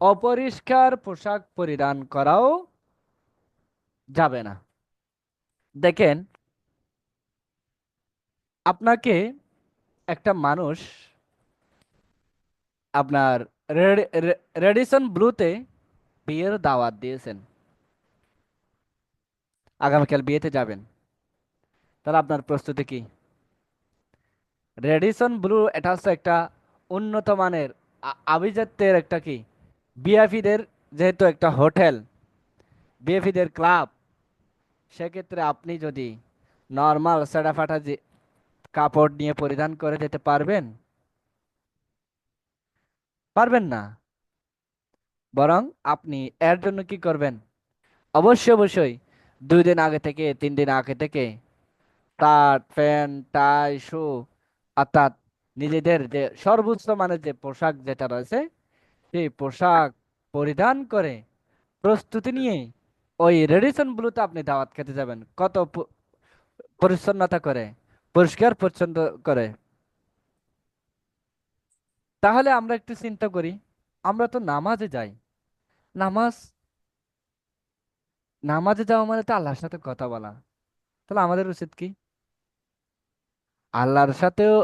অপরিষ্কার পোশাক পরিধান করাও যাবে না। দেখেন, আপনাকে একটা মানুষ আপনার রেডিসন ব্লুতে বিয়ের দাওয়াত দিয়েছেন, আগামীকাল বিয়েতে যাবেন, তাহলে আপনার প্রস্তুতি কি? রেডিসন ব্লু এটা হচ্ছে একটা উন্নত মানের আভিজাত্যের একটা কি, বিএফিদের যেহেতু একটা হোটেল, বিএফিদের ক্লাব, সেক্ষেত্রে আপনি যদি নর্মাল সেটা ফাটা যে কাপড় নিয়ে পরিধান করে যেতে পারবেন? পারবেন না। বরং আপনি এর জন্য কি করবেন? অবশ্যই অবশ্যই 2 দিন আগে থেকে, 3 দিন আগে থেকে শার্ট, প্যান্ট, টাই, শু, অর্থাৎ নিজেদের যে সর্বোচ্চ মানের যে পোশাক যেটা রয়েছে, সেই পোশাক পরিধান করে প্রস্তুতি নিয়ে ওই রেডিসন ব্লুতে আপনি দাওয়াত খেতে যাবেন। কত পরিচ্ছন্নতা করে, পরিষ্কার পরিচ্ছন্ন করে। তাহলে আমরা একটু চিন্তা করি, আমরা তো নামাজে যাই, নামাজ, নামাজে যাওয়া মানে তো আল্লাহর সাথে কথা বলা। তাহলে আমাদের উচিত কি? আল্লাহর সাথেও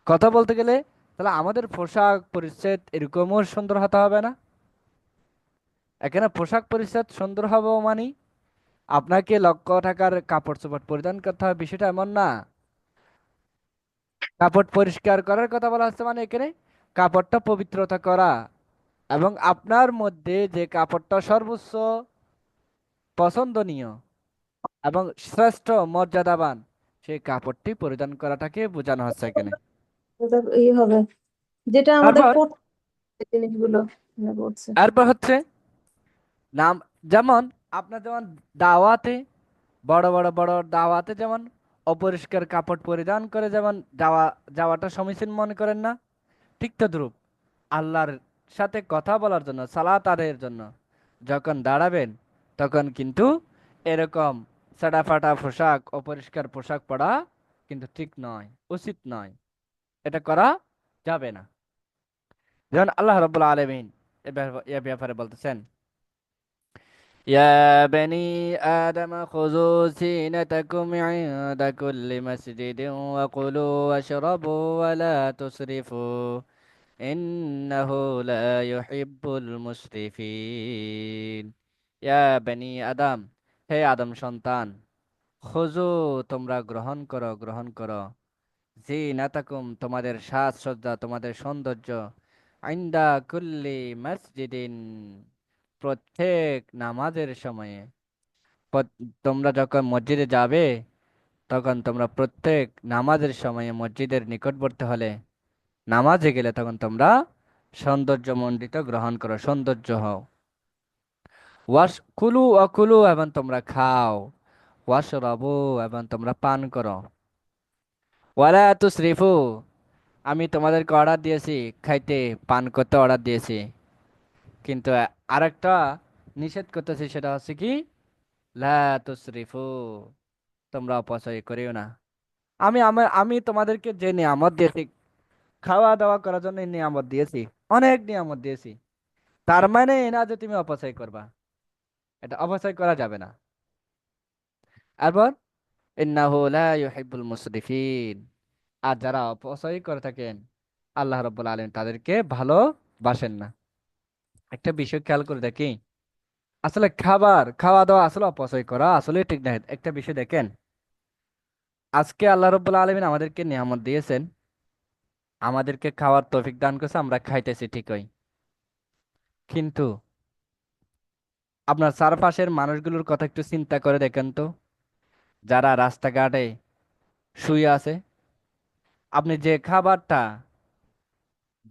কথা বলতে গেলে তাহলে আমাদের পোশাক পরিচ্ছদ এরকমও সুন্দর হতে হবে না? এখানে পোশাক পরিচ্ছদ সুন্দর হবে মানে আপনাকে লক্ষ টাকার কাপড় চোপড় পরিধান করতে হবে, বিষয়টা এমন না। কাপড় পরিষ্কার করার কথা বলা হচ্ছে মানে এখানে কাপড়টা পবিত্রতা করা, এবং আপনার মধ্যে যে কাপড়টা সর্বোচ্চ পছন্দনীয় এবং শ্রেষ্ঠ মর্যাদাবান, সেই কাপড়টি পরিধান করাটাকে বোঝানো হচ্ছে এখানে। এটা ইয়ে হবে, যেটা আমাদের তারপর পড়তে হয় জিনিসগুলো মনে পড়ছে। তারপর হচ্ছে নাম, যেমন আপনার যেমন দাওয়াতে, বড় বড় বড় দাওয়াতে যেমন অপরিষ্কার কাপড় পরিধান করে যেমন যাওয়াটা সমীচীন মনে করেন না, ঠিক তদ্রূপ আল্লাহর সাথে কথা বলার জন্য, সালাত আদায়ের জন্য যখন দাঁড়াবেন, তখন কিন্তু এরকম সাদা ফাটা পোশাক, অপরিষ্কার পোশাক পরা কিন্তু ঠিক নয়, উচিত নয়, এটা করা যাবে না। যেমন আল্লাহ রাব্বুল আলামিন এ ব্যাপারে বলতেছেন, يا بني آدم خذوا زينتكم عند كل مسجد وكلوا واشربوا ولا تسرفوا إنه لا يحب المسرفين। ইয়া বনি আদম, হে আদম সন্তান, খুজু, তোমরা গ্রহণ করো, গ্রহণ করো, জিনাতাকুম, তোমাদের সাজসজ্জা, তোমাদের সৌন্দর্য, আইন্দা কুল্লি মসজিদিন, প্রত্যেক নামাজের সময়ে। তোমরা যখন মসজিদে যাবে, তখন তোমরা প্রত্যেক নামাজের সময়ে মসজিদের নিকটবর্তী হলে, নামাজে গেলে তখন তোমরা সৌন্দর্যমণ্ডিত গ্রহণ করো, সৌন্দর্য হও। ওয়াশ কুলু অকুলু, এবং তোমরা খাও। ওয়াশ রবু, এবং তোমরা পান করো। ওয়ালা তুসরিফু, আমি তোমাদেরকে অর্ডার দিয়েছি খাইতে, পান করতে অর্ডার দিয়েছি, কিন্তু আরেকটা নিষেধ করতেছি, সেটা হচ্ছে কি, লা তুসরিফু, তোমরা অপচয় করিও না। আমি তোমাদেরকে যে নিয়ামত দিয়েছি, খাওয়া দাওয়া করার জন্য এই নিয়ামত দিয়েছি, অনেক নিয়ামত দিয়েছি, তার মানে এই না যে তুমি অপচয় করবা। এটা অপচয় করা যাবে না। এরপর ইন্নাহু লা ইউহিব্বুল মুসরিফিন, আর যারা অপচয় করে থাকেন, আল্লাহ রাব্বুল আলামিন তাদেরকে ভালোবাসেন না। একটা বিষয় খেয়াল করে দেখি, আসলে খাওয়া দাওয়া আসলে অপচয় করা আসলে ঠিক না। একটা বিষয় দেখেন, আজকে আল্লাহ রাব্বুল আলামিন আমাদেরকে নিয়ামত দিয়েছেন, আমাদেরকে খাওয়ার তৌফিক দান করেছে, আমরা খাইতেছি ঠিকই, কিন্তু আপনার চারপাশের মানুষগুলোর কথা একটু চিন্তা করে দেখেন তো, যারা রাস্তাঘাটে শুয়ে আছে, আপনি যে খাবারটা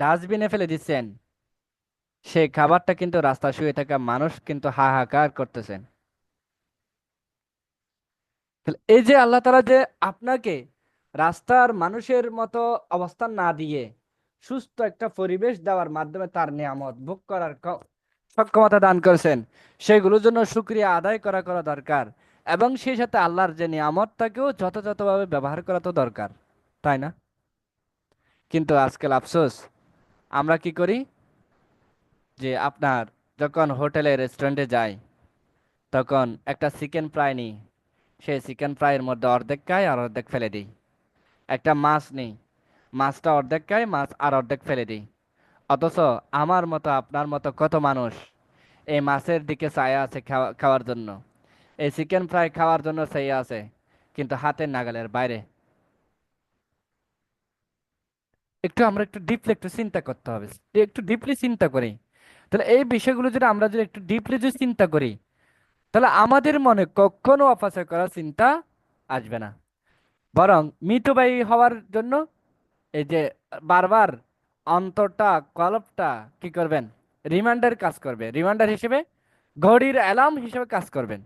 ডাস্টবিনে ফেলে দিচ্ছেন, সেই খাবারটা কিন্তু রাস্তায় শুয়ে থাকা মানুষ কিন্তু হাহাকার করতেছেন। তাহলে এই যে আল্লাহ তাআলা যে আপনাকে রাস্তার মানুষের মতো অবস্থান না দিয়ে সুস্থ একটা পরিবেশ দেওয়ার মাধ্যমে তার নিয়ামত ভোগ করার সক্ষমতা দান করেছেন, সেগুলোর জন্য শুকরিয়া আদায় করা দরকার। এবং সেই সাথে আল্লাহর যে নিয়ামতটাকেও যথাযথভাবে ব্যবহার করা তো দরকার, তাই না? কিন্তু আজকাল আফসোস, আমরা কি করি, যে আপনার যখন হোটেলে রেস্টুরেন্টে যাই, তখন একটা চিকেন ফ্রাই নিই, সেই চিকেন ফ্রাইয়ের মধ্যে অর্ধেক খাই আর অর্ধেক ফেলে দিই। একটা মাছ নিই, মাছটা অর্ধেক খাই, মাছ আর অর্ধেক ফেলে দিই। অথচ আমার মতো আপনার মতো কত মানুষ এই মাছের দিকে চায়া আছে খাওয়ার জন্য, এই চিকেন ফ্রাই খাওয়ার জন্য চাইয়া আছে, কিন্তু হাতের নাগালের বাইরে। আমরা একটু ডিপলি একটু চিন্তা করতে হবে, একটু ডিপলি চিন্তা করি। তাহলে এই বিষয়গুলো যদি আমরা যদি একটু ডিপলি যদি চিন্তা করি, তাহলে আমাদের মনে কখনো অপচয় করার চিন্তা আসবে না। বরং মিতব্যয়ী হওয়ার জন্য এই যে বারবার অন্তরটা, কলবটা কি করবেন, রিমাইন্ডার কাজ করবে, রিমাইন্ডার হিসেবে, ঘড়ির অ্যালার্ম হিসেবে কাজ করবেন।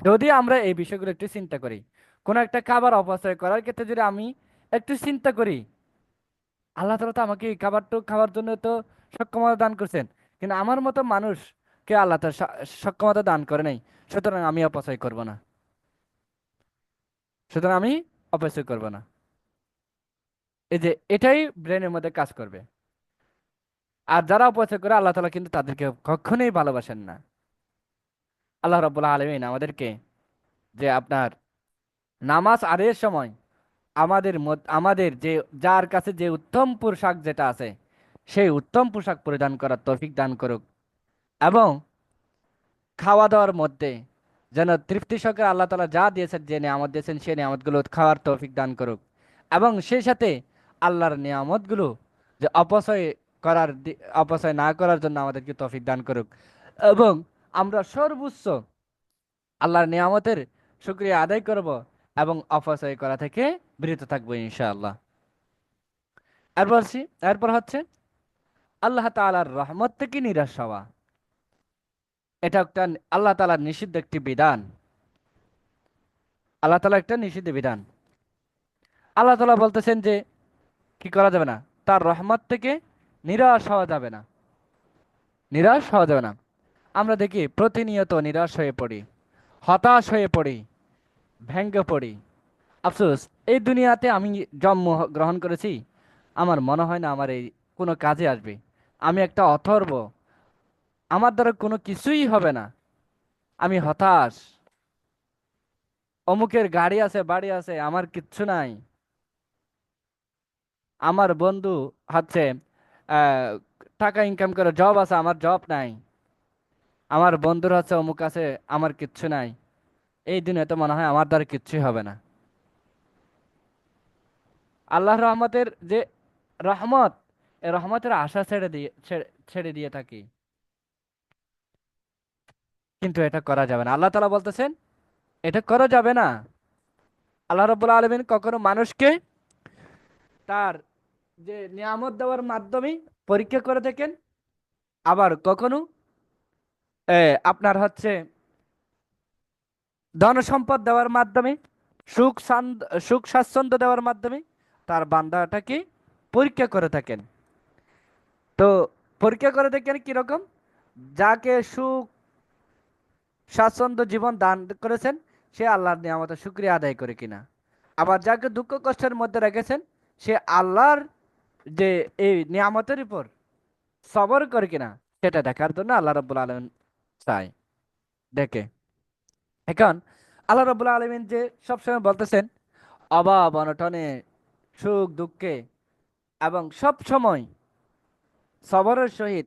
যদি আমরা এই বিষয়গুলো একটু চিন্তা করি, কোনো একটা খাবার অপচয় করার ক্ষেত্রে যদি আমি একটু চিন্তা করি, আল্লাহ তাআলা তো আমাকে এই খাবারটা খাওয়ার জন্য তো সক্ষমতা দান করছেন, কিন্তু আমার মতো মানুষকে আল্লাহ তাআলা সক্ষমতা দান করে নাই, সুতরাং আমি অপচয় করব না, সুতরাং আমি অপচয় করব না। এই যে এটাই ব্রেনের মধ্যে কাজ করবে। আর যারা অপচয় করে, আল্লাহ তাআলা কিন্তু তাদেরকে কখনোই ভালোবাসেন না। আল্লাহ রাব্বুল আলামিন আমাদেরকে যে আপনার নামাজ আদায়ের সময় আমাদের যে যার কাছে যে উত্তম পোশাক যেটা আছে, সেই উত্তম পোশাক পরিধান করার তৌফিক দান করুক। এবং খাওয়া দাওয়ার মধ্যে যেন তৃপ্তি সহকারে আল্লাহ তাআলা যা দিয়েছেন, যে নিয়ামত দিয়েছেন, সেই নিয়ামতগুলো খাওয়ার তৌফিক দান করুক। এবং সেই সাথে আল্লাহর নিয়ামতগুলো যে অপচয় না করার জন্য আমাদেরকে তৌফিক দান করুক। এবং আমরা সর্বোচ্চ আল্লাহর নিয়ামতের শুকরিয়া আদায় করব, এবং অপচয় করা থেকে বিরত থাকবো ইনশাআল্লাহ। এরপর এরপর হচ্ছে আল্লাহ তাআলার রহমত থেকে নিরাশ হওয়া। এটা একটা আল্লাহ তাআলার নিষিদ্ধ একটি বিধান, আল্লাহ তাআলা একটা নিষিদ্ধ বিধান। আল্লাহ তাআলা বলতেছেন যে কি করা যাবে না, তার রহমত থেকে নিরাশ হওয়া যাবে না, নিরাশ হওয়া যাবে না। আমরা দেখি প্রতিনিয়ত নিরাশ হয়ে পড়ি, হতাশ হয়ে পড়ি, ভেঙ্গে পড়ি। আফসোস, এই দুনিয়াতে আমি জন্ম গ্রহণ করেছি, আমার মনে হয় না আমার এই কোনো কাজে আসবে। আমি একটা অথর্ব, আমার দ্বারা কোনো কিছুই হবে না, আমি হতাশ। অমুকের গাড়ি আছে, বাড়ি আছে, আমার কিচ্ছু নাই। আমার বন্ধু হচ্ছে আহ, টাকা ইনকাম করে জব আছে, আমার জব নাই। আমার বন্ধুর হচ্ছে অমুক আছে, আমার কিচ্ছু নাই। এই দিনে তো মনে হয় আমার দ্বারা কিচ্ছুই হবে না। আল্লাহর রহমতের যে রহমত, এই রহমতের আশা ছেড়ে দিয়ে থাকি, কিন্তু এটা করা যাবে না। আল্লাহ তাআলা বলতেছেন এটা করা যাবে না। আল্লাহ রাব্বুল আলামিন কখনো মানুষকে তার যে নিয়ামত দেওয়ার মাধ্যমে পরীক্ষা করে থাকেন, আবার কখনো আপনার হচ্ছে ধন সম্পদ দেওয়ার মাধ্যমে, সুখ স্বাচ্ছন্দ্য দেওয়ার মাধ্যমে তার বান্দাটাকে পরীক্ষা করে থাকেন। তো পরীক্ষা করে থাকেন কিরকম? যাকে সুখ স্বাচ্ছন্দ্য জীবন দান করেছেন, সে আল্লাহর নিয়ামতের শুকরিয়া আদায় করে কিনা। আবার যাকে দুঃখ কষ্টের মধ্যে রেখেছেন, সে আল্লাহর যে এই নিয়ামতের উপর সবর করে কিনা, সেটা দেখার জন্য আল্লাহ রাব্বুল আলামিন চায়, দেখে। এখন আল্লাহ রাব্বুল আলামিন যে সবসময় বলতেছেন অভাব অনটনে, সুখ দুঃখে, এবং সব সময় সবরের সহিত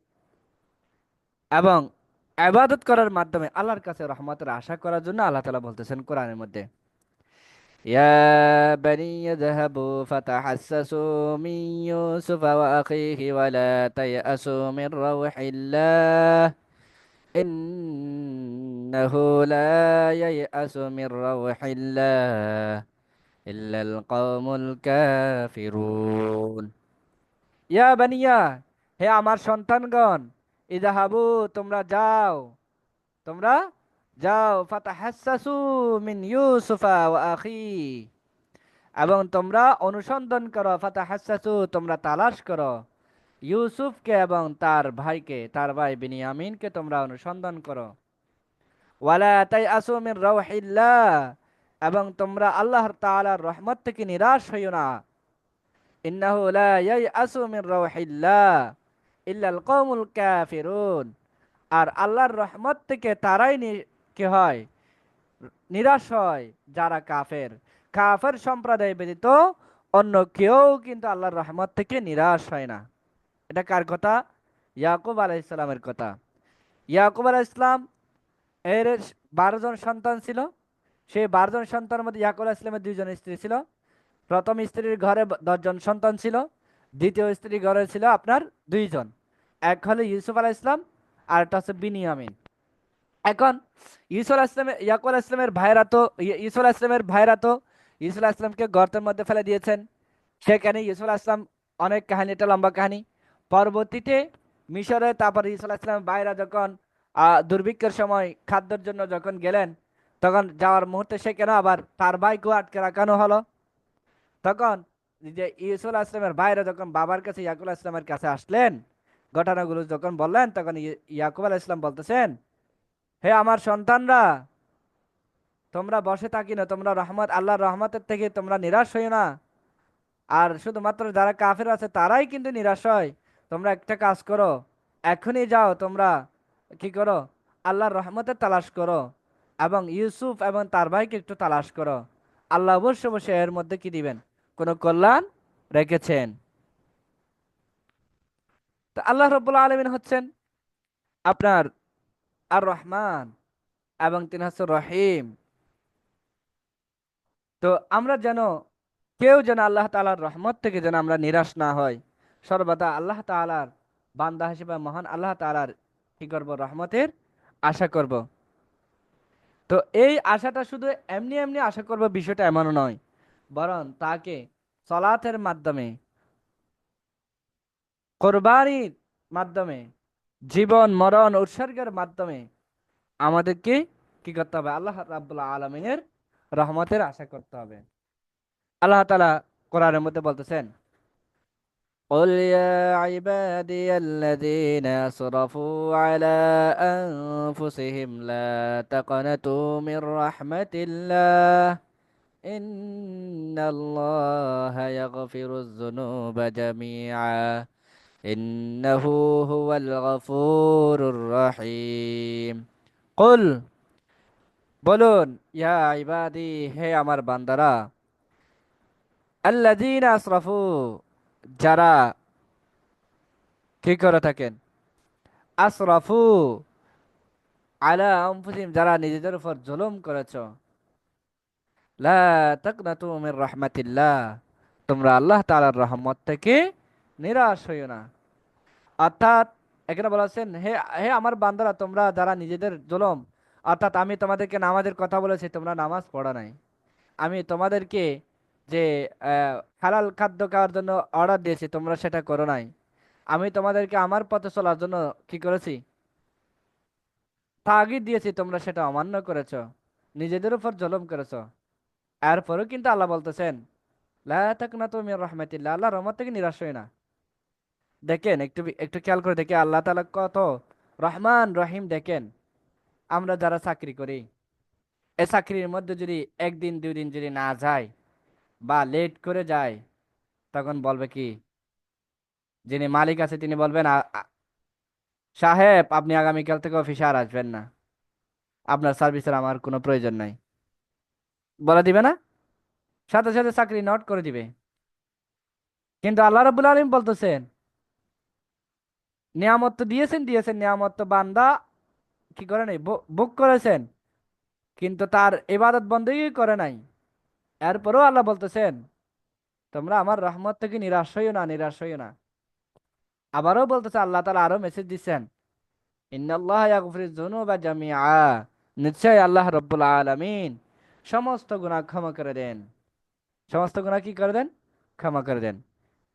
এবং ইবাদত করার মাধ্যমে আল্লাহর কাছে রহমতের আশা করার জন্য আল্লাহ তাআলা বলতেছেন কোরআনের মধ্যে, ইয়া বানি ইয়াযহাবু ফাতাহাসসাসু মিন ইউসুফ ওয়া আখিহি ওয়া লা তায়াসু মির রাউহিল্লাহ ইন্নাহু লা ইয়ায়াসু মির রাউহিল্লাহ ইল্লাল কওমুল কাফিরুন। ইয়া বানিয়া, হে আমার সন্তানগণ, ইযাহাবু, তোমরা যাও, তোমরা যাও, ফাতাহাসসাসু মিন ইউসুফা ওয়া আখি, এবং তোমরা অনুসন্ধান করো, ফাতাহাসসাসু, তোমরা তালাশ করো, ইউসুফকে এবং তার ভাইকে, তার ভাই বিনিয়ামিনকে তোমরা অনুসন্ধান করো। ওয়ালা তাইআসু মিন রাউহিল্লাহ, এবং তোমরা আল্লাহর তাআলার রহমত থেকে নিরাশ হইও না। ইন্নাহু লা ইয়াইআসু মির রাউহিল্লাহ ইল্লাল কওমুল কাফিরুন, আর আল্লাহর রহমত থেকে তারাই কি হয়, নিরাশ হয়, যারা কাফের। কাফের সম্প্রদায় ব্যতীত অন্য কেউ কিন্তু আল্লাহর রহমত থেকে নিরাশ হয় না। এটা কার কথা? ইয়াকুব আলাইহিস সালামের কথা। ইয়াকুব আলাইহিস সালাম এর 12 জন সন্তান ছিল। সেই 12 জন সন্তানের মধ্যে ইয়াকুব আলাইহিস সালামের 2 জন স্ত্রী ছিল। প্রথম স্ত্রীর ঘরে 10 জন সন্তান ছিল। দ্বিতীয় স্ত্রীর ঘরে ছিল আপনার 2 জন। এক হলো ইউসুফ আলাইহিস সালাম, আর একটা হচ্ছে বিনিয়ামিন। এখন ইয়াকুব আলাইহিস সালামের ভাইরা তো ইউসুফ আলাইহিস সালামের ভাইরা তো ইউসুফ আলাইহিস সালামকে গর্তের মধ্যে ফেলে দিয়েছেন। সেখানে ইউসুফ আলাইহিস সালাম, অনেক কাহিনী, এটা লম্বা কাহিনী। পরবর্তীতে মিশরে, তারপর ইউসুফ আলাইহিস সালামের ভাইরা যখন দুর্ভিক্ষের সময় খাদ্যের জন্য যখন গেলেন, তখন যাওয়ার মুহূর্তে সেখানে আবার তার ভাইকেও আটকে রাখানো হলো। তখন যে ইউসুফ আলাইহিস সালামের ভাইরা যখন বাবার কাছে ইয়াকুব আলাইহিস সালামের কাছে আসলেন, ঘটনাগুলো যখন বললেন, তখন ইয়াকুব আলাইহিস সালাম বলতেছেন, হে আমার সন্তানরা, তোমরা বসে থাকি না, তোমরা আল্লাহর রহমতের থেকে তোমরা নিরাশ হইও না। আর শুধুমাত্র যারা কাফের আছে তারাই কিন্তু নিরাশ হয়। তোমরা একটা কাজ করো, এখনই যাও, তোমরা কি করো, আল্লাহর রহমতের তালাশ করো, এবং ইউসুফ এবং তার ভাইকে একটু তালাশ করো। আল্লাহ অবশ্য অবশ্যই এর মধ্যে কি দিবেন, কোনো কল্যাণ রেখেছেন। তো আল্লাহ রব্বুল আলামিন হচ্ছেন আপনার আর রহমান, এবং তিনি হচ্ছেন রহিম। তো আমরা যেন, কেউ যেন আল্লাহ তাআলার রহমত থেকে যেন আমরা নিরাশ না হয়, সর্বদা আল্লাহ তাআলার বান্দা হিসেবে মহান আল্লাহ তাআলার কি করব, রহমতের আশা করব। তো এই আশাটা শুধু এমনি এমনি আশা করব, বিষয়টা এমন নয়, বরং তাকে সলাতের মাধ্যমে, কোরবানির মাধ্যমে, জীবন মরণ উৎসর্গের মাধ্যমে আমাদেরকে কি করতে হবে, আল্লাহ রাব্বুল আলামিনের রহমতের আশা করতে হবে। আল্লাহ তাআলা কোরআনের মধ্যে বলতেছেন, قل يا عبادي الذين أسرفوا على أنفسهم لا تقنطوا من رحمة الله إن الله يغفر الذنوب جميعا إنه هو الغفور الرحيم قل, বলুন, ইয়া ইবাদি, হে আমার বান্দারা, আল্লাযীনা আসরাফু, যারা কি করে থাকেন, আসরাফু আলা আনফুসিহিম, যারা নিজেদের উপর জুলুম করেছো, লা তাকনাতু মির রাহমাতিল্লাহ, তোমরা আল্লাহ তাআলার রহমত থেকে নিরাশ হইও না। অর্থাৎ এখানে বলা আছেন, হে হে আমার বান্দারা, তোমরা যারা নিজেদের জুলুম, অর্থাৎ আমি তোমাদেরকে নামাজের কথা বলেছি, তোমরা নামাজ পড়ো নাই। আমি তোমাদেরকে যে হালাল খাদ্য খাওয়ার জন্য অর্ডার দিয়েছি, তোমরা সেটা করো নাই। আমি তোমাদেরকে আমার পথে চলার জন্য কি করেছি, তাগিদ দিয়েছি, তোমরা সেটা অমান্য করেছো, নিজেদের উপর জুলুম করেছো। এরপরেও কিন্তু আল্লাহ বলতেছেন, লা তাকনাতু মির রাহমাতিল্লাহ, আল্লাহ রহমত থেকে নিরাশ হয় না। দেখেন, একটু একটু খেয়াল করে দেখে আল্লাহ তাআলা কত রহমান রহিম। দেখেন, আমরা যারা চাকরি করি, এই চাকরির মধ্যে যদি একদিন দুই দিন যদি না যায় বা লেট করে যায়, তখন বলবে কি, যিনি মালিক আছে তিনি বলবেন, সাহেব আপনি আগামীকাল থেকে অফিসে আর আসবেন না, আপনার সার্ভিসের আমার কোনো প্রয়োজন নাই, বলে দিবে না? সাথে সাথে চাকরি নট করে দিবে। কিন্তু আল্লাহ রাব্বুল আলামিন বলতেছেন, নিয়ামত তো দিয়েছেন, দিয়েছেন নিয়ামত তো বান্দা কি করে নাই, ভোগ করেছেন, কিন্তু তার ইবাদত বন্দেগী করে নাই। এরপরেও আল্লাহ বলতেছেন, তোমরা আমার রহমত থেকে নিরাশ হইও না, নিরাশ হইও না। আবারও বলতেছে, আল্লাহ তাআলা আরো মেসেজ দিচ্ছেন, ইন্নাল্লাহ ইয়াগফিরুয যুনুবা জামিআ, নিশ্চয় আল্লাহ রাব্বুল আলামিন সমস্ত গুনাহ ক্ষমা করে দেন। সমস্ত গুনাহ কি করে দেন? ক্ষমা করে দেন।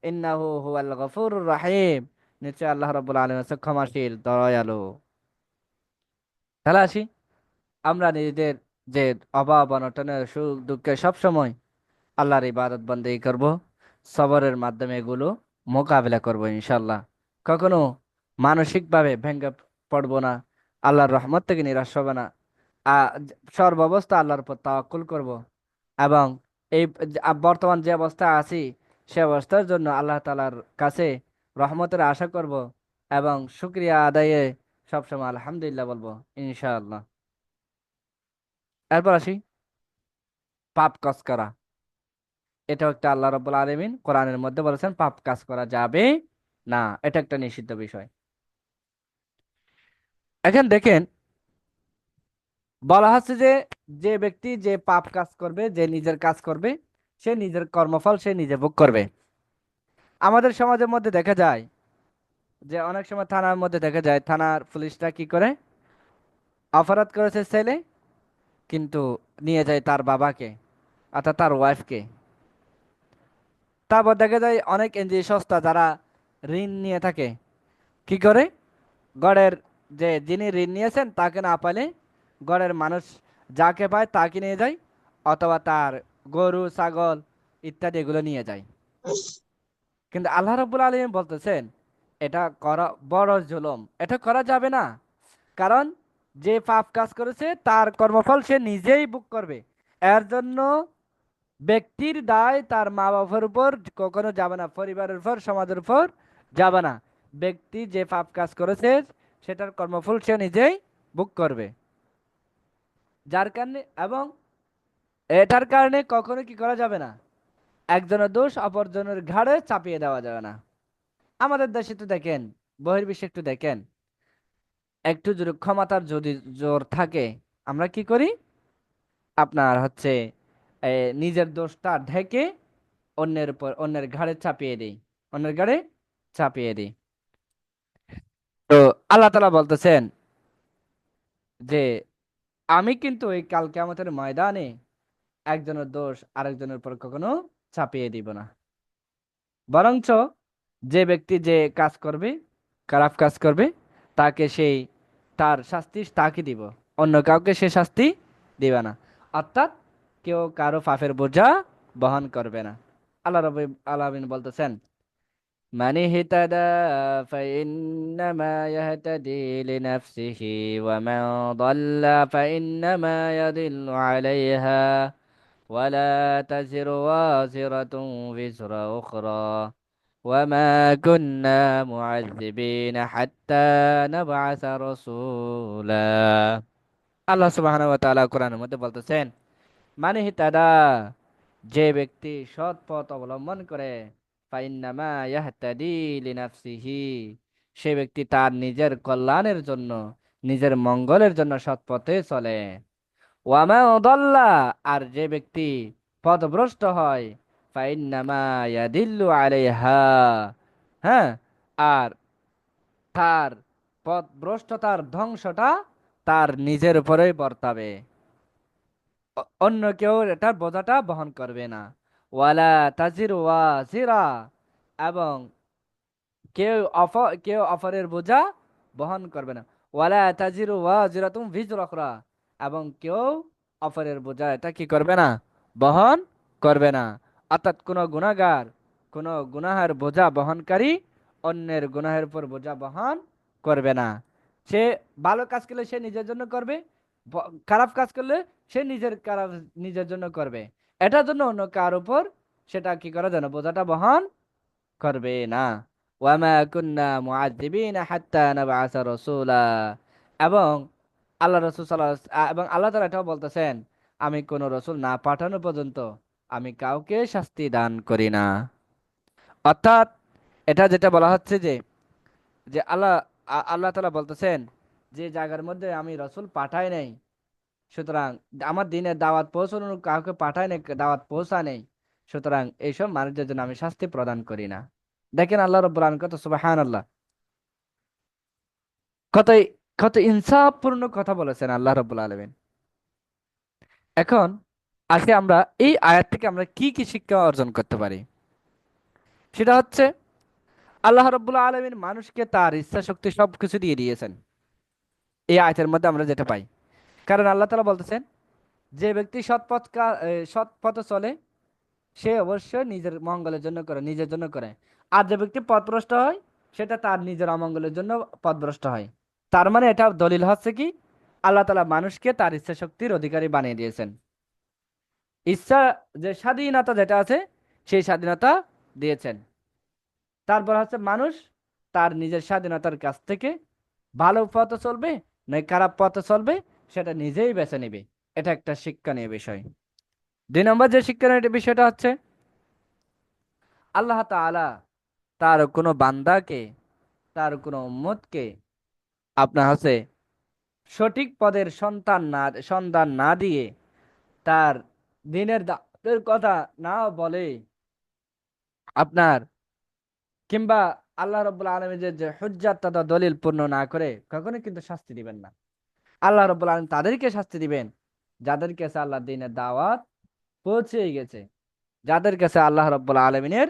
ইন্নাহু হুয়াল গফুরুর রাহিম, নিশ্চয় আল্লাহ রাব্বুল আলামিন হচ্ছে ক্ষমাশীল, দয়ালু। তাহলে আসি, আমরা নিজেদের যে অভাব অনটনের সুখ দুঃখে সবসময় আল্লাহর ইবাদত বন্দেগী করব, সবরের মাধ্যমে এগুলো মোকাবিলা করব ইনশাল্লাহ। কখনো মানসিকভাবে ভেঙে পড়বো না, আল্লাহর রহমত থেকে নিরাশ হব না। সর্বাবস্থা আল্লাহর উপর তাওয়াক্কুল করব, এবং এই বর্তমান যে অবস্থা আছি সে অবস্থার জন্য আল্লাহ তাআলার কাছে রহমতের আশা করব, এবং শুকরিয়া আদায়ে সবসময় আলহামদুলিল্লাহ বলবো ইনশাআল্লাহ। এরপর আসি, পাপ কাজ করা। এটাও একটা, আল্লাহ রাব্বুল আলামিন কোরআনের মধ্যে বলেছেন পাপ কাজ করা যাবে না, এটা একটা নিষিদ্ধ বিষয়। এখন দেখেন, বলা হচ্ছে যে যে ব্যক্তি যে পাপ কাজ করবে, যে নিজের কাজ করবে, সে নিজের কর্মফল সে নিজে ভোগ করবে। আমাদের সমাজের মধ্যে দেখা যায় যে অনেক সময় থানার মধ্যে দেখা যায়, থানার পুলিশরা কি করে, অপরাধ করেছে ছেলে, কিন্তু নিয়ে যায় তার বাবাকে, অর্থাৎ তার ওয়াইফকে। তারপর দেখা যায় অনেক এনজিও সংস্থা যারা ঋণ নিয়ে থাকে, কি করে, গড়ের যে যিনি ঋণ নিয়েছেন তাকে না পালে গড়ের মানুষ যাকে পায় তাকে নিয়ে যায়, অথবা তার গরু ছাগল ইত্যাদি এগুলো নিয়ে যায়। কিন্তু আল্লাহ রাব্বুল আলামিন বলতেছেন, এটা করা বড় জুলুম, এটা করা যাবে না। কারণ যে পাপ কাজ করেছে তার কর্মফল সে নিজেই ভোগ করবে। এর জন্য ব্যক্তির দায় তার মা বাবার উপর কখনো যাবে না, পরিবারের উপর, সমাজের উপর যাবে না। ব্যক্তি যে পাপ কাজ করেছে সেটার কর্মফল সে নিজেই ভোগ করবে। যার কারণে, এবং এটার কারণে কখনো কি করা যাবে না, একজনের দোষ অপরজনের ঘাড়ে চাপিয়ে দেওয়া যাবে না। আমাদের দেশে তো দেখেন, বহির্বিশ্বে একটু দেখেন, একটু যদি ক্ষমতার যদি জোর থাকে, আমরা কি করি, আপনার হচ্ছে নিজের দোষটা ঢেকে অন্যের উপর, অন্যের ঘাড়ে চাপিয়ে দিই, অন্যের ঘাড়ে চাপিয়ে দিই। তো আল্লাহ তাআলা বলতেছেন যে আমি কিন্তু এই কাল কিয়ামতের ময়দানে একজনের দোষ আরেকজনের উপর কখনো চাপিয়ে দিব না। বরঞ্চ যে ব্যক্তি যে কাজ করবে, খারাপ কাজ করবে, তাকে সেই তার শাস্তি তাকে দিব, অন্য কাউকে সে শাস্তি দিবে না। অর্থাৎ কেউ কারো পাপের বোঝা বহন করবে না। আল্লাহ রাব্বুল আলামিন বলতেছেন, من اهتدى فإنما يهتدي لنفسه ومن ضل فإنما يضل عليها ولا تزر وازرة وزر أخرى وما كنا معذبين حتى نبعث رسولا। আল্লাহ সুবহানাহু ওয়া তাআলা কোরআনের মধ্যে বলতেছেন, মানে হিতাদা, যে ব্যক্তি সৎ পথ অবলম্বন করে, ফাইন্নামা ইয়াহতাদি লিনাফসিহি, সে ব্যক্তি তার নিজের কল্যাণের জন্য, নিজের মঙ্গলের জন্য সৎ পথে চলে। ওয়ামা দাল্লা, আর যে ব্যক্তি পথভ্রষ্ট হয়, ফাইন্নামা ইয়াদিল্লু আলাইহা। হ্যাঁ, আর তার পথভ্রষ্টতার ধ্বংসটা তার নিজের উপরেই বর্তাবে, অন্য কেউ এটার বোঝাটা বহন করবে না। ওয়ালা তাজিরু ওয়াজিরা, এবং কেউ অপরের বোঝা বহন করবে না। ওয়ালা তাজিরু ওয়াজিরাতুম ভিজরা উখরা, এবং কেউ অপরের বোঝা এটা কি করবে না, বহন করবে না। অর্থাৎ কোনো গুনাহগার কোনো গুনাহের বোঝা বহনকারী অন্যের গুনাহের উপর বোঝা বহন করবে না। সে ভালো কাজ করলে সে নিজের জন্য করবে, খারাপ কাজ করলে সে নিজের জন্য করবে। এটার জন্য অন্য কার উপর সেটা কি করা যেন বোঝাটা বহন করবে না। ওয়ামা কুন্না মুআযযিবিনা হাত্তা নাবআসা রাসূলা, এবং আল্লাহ রাসূল এবং আল্লাহ তাআলা এটাও বলতেছেন, আমি কোন রসুল না পাঠানো পর্যন্ত আমি কাউকে শাস্তি দান করি না। অর্থাৎ এটা যেটা বলা হচ্ছে যে যে আল্লাহ তাআলা বলতেছেন যে জায়গার মধ্যে আমি রসুল পাঠাই নাই, সুতরাং আমার দিনের দাওয়াত পৌঁছানোর কাউকে পাঠায় নাই, দাওয়াত পৌঁছা নেই, সুতরাং এইসব মানুষদের জন্য আমি শাস্তি প্রদান করি না। দেখেন আল্লাহ রাব্বুল আলামিন কত সুবহানাল্লাহ, কত কত ইনসাফপূর্ণ কথা বলেছেন আল্লাহ রাব্বুল আলামিন। এখন আজকে আমরা এই আয়াত থেকে আমরা কি কি শিক্ষা অর্জন করতে পারি, সেটা হচ্ছে আল্লাহ রাব্বুল আলামিন মানুষকে তার ইচ্ছা শক্তি সবকিছু দিয়ে দিয়েছেন। এই আয়াতের মধ্যে আমরা যেটা পাই, কারণ আল্লাহ তাআলা বলতেছেন যে ব্যক্তি সৎ পথে চলে সে অবশ্যই নিজের মঙ্গলের জন্য করে, নিজের জন্য করে। আর যে ব্যক্তি পথভ্রষ্ট হয় সেটা তার নিজের অমঙ্গলের জন্য পথভ্রষ্ট হয়। তার মানে এটা দলিল হচ্ছে কি, আল্লাহ তাআলা মানুষকে তার ইচ্ছা শক্তির অধিকারী বানিয়ে দিয়েছেন। ইচ্ছা, যে স্বাধীনতা যেটা আছে সেই স্বাধীনতা দিয়েছেন। তারপর হচ্ছে মানুষ তার নিজের স্বাধীনতার কাছ থেকে ভালো পথে চলবে না খারাপ পথে চলবে সেটা নিজেই বেছে নেবে। এটা একটা শিক্ষণীয় বিষয়। 2 নম্বর যে শিক্ষণীয় বিষয়টা হচ্ছে আল্লাহ তাআলা তার কোনো বান্দাকে, তার কোনো উম্মতকে আপনার হচ্ছে সঠিক পদের সন্ধান না দিয়ে, তার দিনের দাওয়াতের কথা না বলে আপনার, কিংবা আল্লাহ রাব্বুল আলামিনের যে হুজ্জাত তথা দলিল পূর্ণ না করে কখনোই কিন্তু শাস্তি দিবেন না। আল্লাহ রাব্বুল আলামিন তাদেরকে শাস্তি দিবেন যাদের কাছে আল্লাহ দ্বীনের দাওয়াত পৌঁছে গেছে, যাদের কাছে আল্লাহ রাব্বুল আলামিনের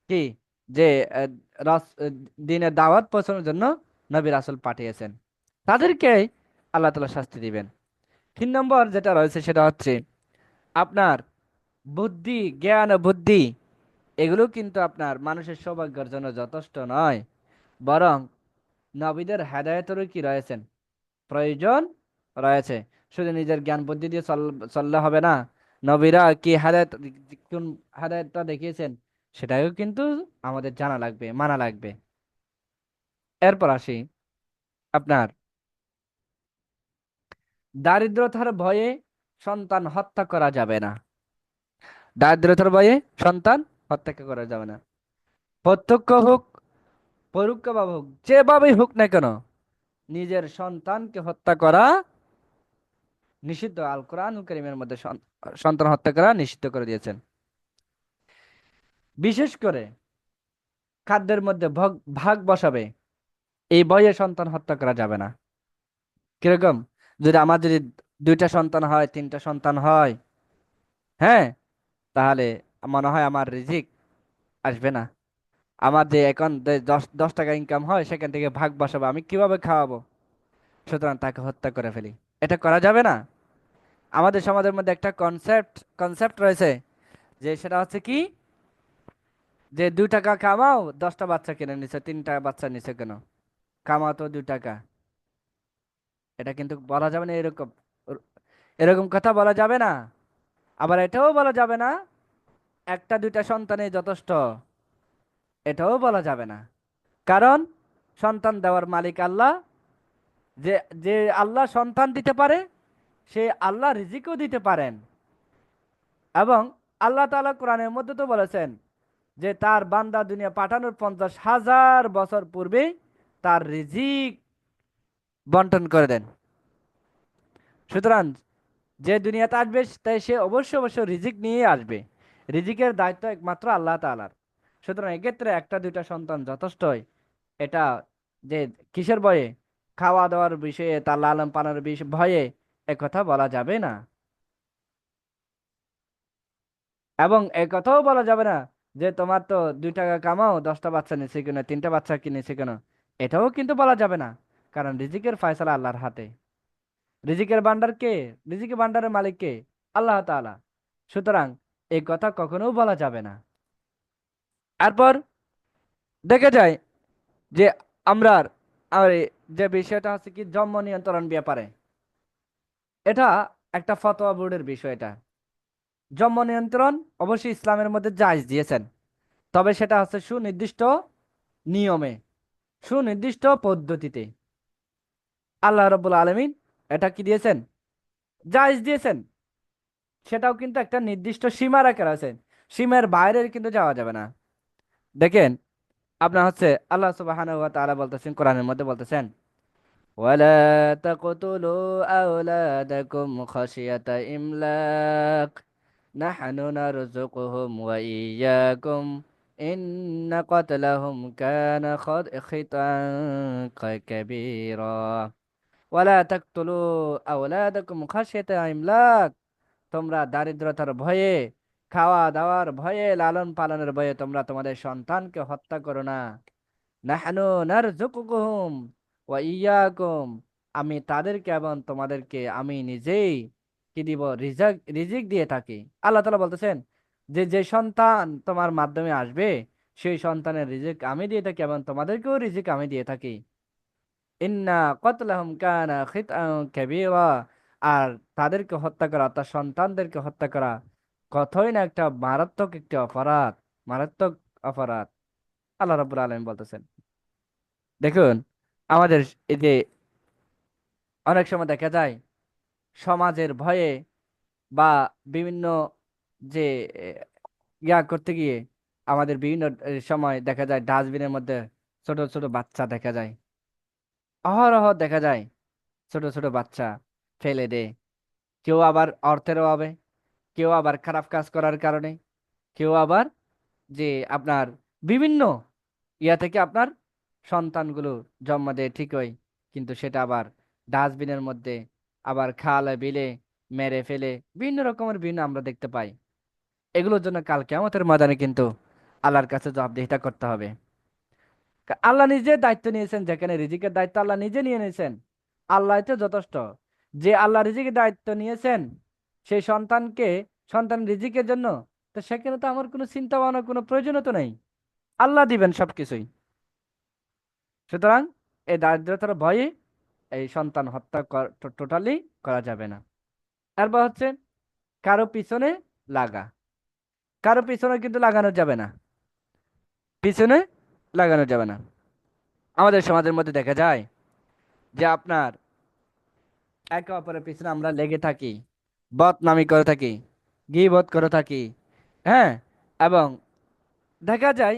কি যে আহ, দ্বীনের দাওয়াত পৌঁছানোর জন্য নবী রাসূল পাঠিয়েছেন, তাদেরকেই আল্লাহ তাআলা শাস্তি দিবেন। 3 নম্বর যেটা রয়েছে সেটা হচ্ছে আপনার বুদ্ধি, জ্ঞান ও বুদ্ধি এগুলো কিন্তু আপনার মানুষের সৌভাগ্যের জন্য যথেষ্ট নয়, বরং নবীদের হেদায়েতেরও কি রয়েছেন, প্রয়োজন রয়েছে। শুধু নিজের জ্ঞান বুদ্ধি দিয়ে চললে হবে না। নবীরা কি কোন হেদায়েতটা দেখিয়েছেন সেটাও কিন্তু আমাদের জানা লাগবে, মানা লাগবে। এরপর আসি আপনার দারিদ্রতার ভয়ে সন্তান হত্যা করা যাবে না। দারিদ্রতার ভয়ে সন্তান হত্যা করা যাবে না। প্রত্যক্ষ হোক পরোক্ষ ভাবে হোক, যেভাবেই হোক না কেন নিজের সন্তানকে হত্যা করা নিষিদ্ধ। আল কোরআনুল কারীমের মধ্যে সন্তান হত্যা করা নিষিদ্ধ করে দিয়েছেন। বিশেষ করে খাদ্যের মধ্যে ভাগ বসাবে এই ভয়ে সন্তান হত্যা করা যাবে না। কিরকম, যদি 2টা সন্তান হয়, 3টা সন্তান হয়, হ্যাঁ, তাহলে মনে হয় আমার রিজিক আসবে না। আমার যে এখন 10 টাকা ইনকাম হয় সেখান থেকে ভাগ বসাবো, আমি কিভাবে খাওয়াবো, সুতরাং তাকে হত্যা করে ফেলি। এটা করা যাবে না। আমাদের সমাজের মধ্যে একটা কনসেপ্ট রয়েছে যে সেটা হচ্ছে কি, যে 2 টাকা কামাও 10টা বাচ্চা কিনে নিছে, 3টা বাচ্চা নিছে কেন, কামাও তো 2 টাকা। এটা কিন্তু বলা যাবে না, এরকম এরকম কথা বলা যাবে না। আবার এটাও বলা যাবে না 1টা 2টা সন্তানই যথেষ্ট, এটাও বলা যাবে না। কারণ সন্তান দেওয়ার মালিক আল্লাহ। যে যে আল্লাহ সন্তান দিতে পারে সে আল্লাহ রিজিকও দিতে পারেন। এবং আল্লাহ তাআলা কোরআনের মধ্যে তো বলেছেন যে তার বান্দা দুনিয়া পাঠানোর 50,000 বছর পূর্বে তার রিজিক বন্টন করে দেন। সুতরাং যে দুনিয়াতে আসবে তাই সে অবশ্যই অবশ্যই রিজিক নিয়ে আসবে। রিজিকের দায়িত্ব একমাত্র আল্লাহ তাআলার। সুতরাং এক্ষেত্রে একটা দুইটা সন্তান যথেষ্টই। এটা যে কিসের ভয়ে, খাওয়া দাওয়ার বিষয়ে, তার লালন পালনের বিষয়ে ভয়ে একথা বলা যাবে না। এবং একথাও বলা যাবে না যে তোমার তো 2 টাকা কামাও, 10টা বাচ্চা নিচ্ছে কেন, 3টা বাচ্চা কিনেছে কেন, এটাও কিন্তু বলা যাবে না। কারণ রিজিকের ফয়সালা আল্লাহর হাতে। রিজিকের ভান্ডার কে? রিজিকের ভান্ডারের মালিক কে? আল্লাহ তাআলা। সুতরাং এই কথা কখনো বলা যাবে না। তারপর দেখা যায় যে আমরা আর যে বিষয়টা হচ্ছে কি জন্ম নিয়ন্ত্রণ ব্যাপারে, এটা একটা ফতোয়া বোর্ডের বিষয়। এটা জন্ম নিয়ন্ত্রণ অবশ্যই ইসলামের মধ্যে জায়েজ দিয়েছেন, তবে সেটা হচ্ছে সুনির্দিষ্ট নিয়মে, সুনির্দিষ্ট পদ্ধতিতে। আল্লাহ রাব্বুল আলামিন এটা কি দিয়েছেন? জায়েজ দিয়েছেন। সেটাও কিন্তু একটা নির্দিষ্ট সীমা রাখা আছে। সীমার বাইরে কিন্তু যাওয়া যাবে না। দেখেন, আপনার হচ্ছে আল্লাহ সুবহানাহু ওয়া তাআলা বলতেছেন, কোরআনের মধ্যে বলতেছেন, ওয়ালা তাকতুলু আওলাদাকুম খাশিয়াতা ইমলাক নাহনু নারযুকুহুম ওয়া ইয়্যাকুম ইন্না কাতলাহুম কানা খিতান কাবীরা। ওয়ালা তাকতুলু আওলাদাকুম খাশিয়াতা ইমলাক, তোমরা দারিদ্রতার ভয়ে, খাওয়া দাওয়ার ভয়ে, লালন পালনের ভয়ে তোমরা তোমাদের সন্তানকে হত্যা করো না। নাহনু নারযুকুকুম ওয়া ইয়্যাকুম, আমি তাদেরকে এবং তোমাদেরকে আমি নিজেই কি দিব? রিজিক, রিজিক দিয়ে থাকি। আল্লাহ তাআলা বলতেছেন যে যে সন্তান তোমার মাধ্যমে আসবে, সেই সন্তানের রিজিক আমি দিয়ে থাকি এবং তোমাদেরকেও রিজিক আমি দিয়ে থাকি। ইন্না কতলাহুম কানা খিতআন কাবীরা, আর তাদেরকে হত্যা করা, তার সন্তানদেরকে হত্যা করা কতই না একটা মারাত্মক একটি অপরাধ, মারাত্মক অপরাধ। আল্লাহ রাব্বুল আলামিন বলতেছেন। দেখুন, আমাদের এই যে অনেক সময় দেখা যায় সমাজের ভয়ে বা বিভিন্ন যে করতে গিয়ে আমাদের বিভিন্ন সময় দেখা যায় ডাস্টবিনের মধ্যে ছোট ছোট বাচ্চা দেখা যায়, অহরহ দেখা যায় ছোট ছোট বাচ্চা ফেলে দেয়। কেউ আবার অর্থের অভাবে, কেউ আবার খারাপ কাজ করার কারণে, কেউ আবার যে আপনার বিভিন্ন থেকে আপনার সন্তানগুলো জন্ম দেয় ঠিকই, কিন্তু সেটা আবার ডাস্টবিনের মধ্যে, আবার খালে বিলে মেরে ফেলে, বিভিন্ন রকমের বিভিন্ন আমরা দেখতে পাই। এগুলোর জন্য কাল কিয়ামতের ময়দানে কিন্তু আল্লাহর কাছে জবাবদিহিতা করতে হবে। আল্লাহ নিজে দায়িত্ব নিয়েছেন, যেখানে রিজিকের দায়িত্ব আল্লাহ নিজে নিয়ে নিয়েছেন, আল্লাহ তো যথেষ্ট। যে আল্লাহ রিজিকের দায়িত্ব নিয়েছেন সেই সন্তানকে, সন্তান রিজিকের জন্য, তো সেখানে তো আমার কোনো চিন্তা ভাবনার কোনো প্রয়োজনীয়তা নেই। আল্লাহ দিবেন সবকিছুই। সুতরাং এই দারিদ্রতার ভয়ে এই সন্তান হত্যা টোটালি করা যাবে না। তারপর হচ্ছে কারো পিছনে লাগা, কারো পিছনে কিন্তু লাগানো যাবে না, পিছনে লাগানো যাবে না। আমাদের সমাজের মধ্যে দেখা যায় যে আপনার একে অপরের পিছনে আমরা লেগে থাকি, বদনামি করে থাকি, গীবত করে থাকি। হ্যাঁ, এবং দেখা যায়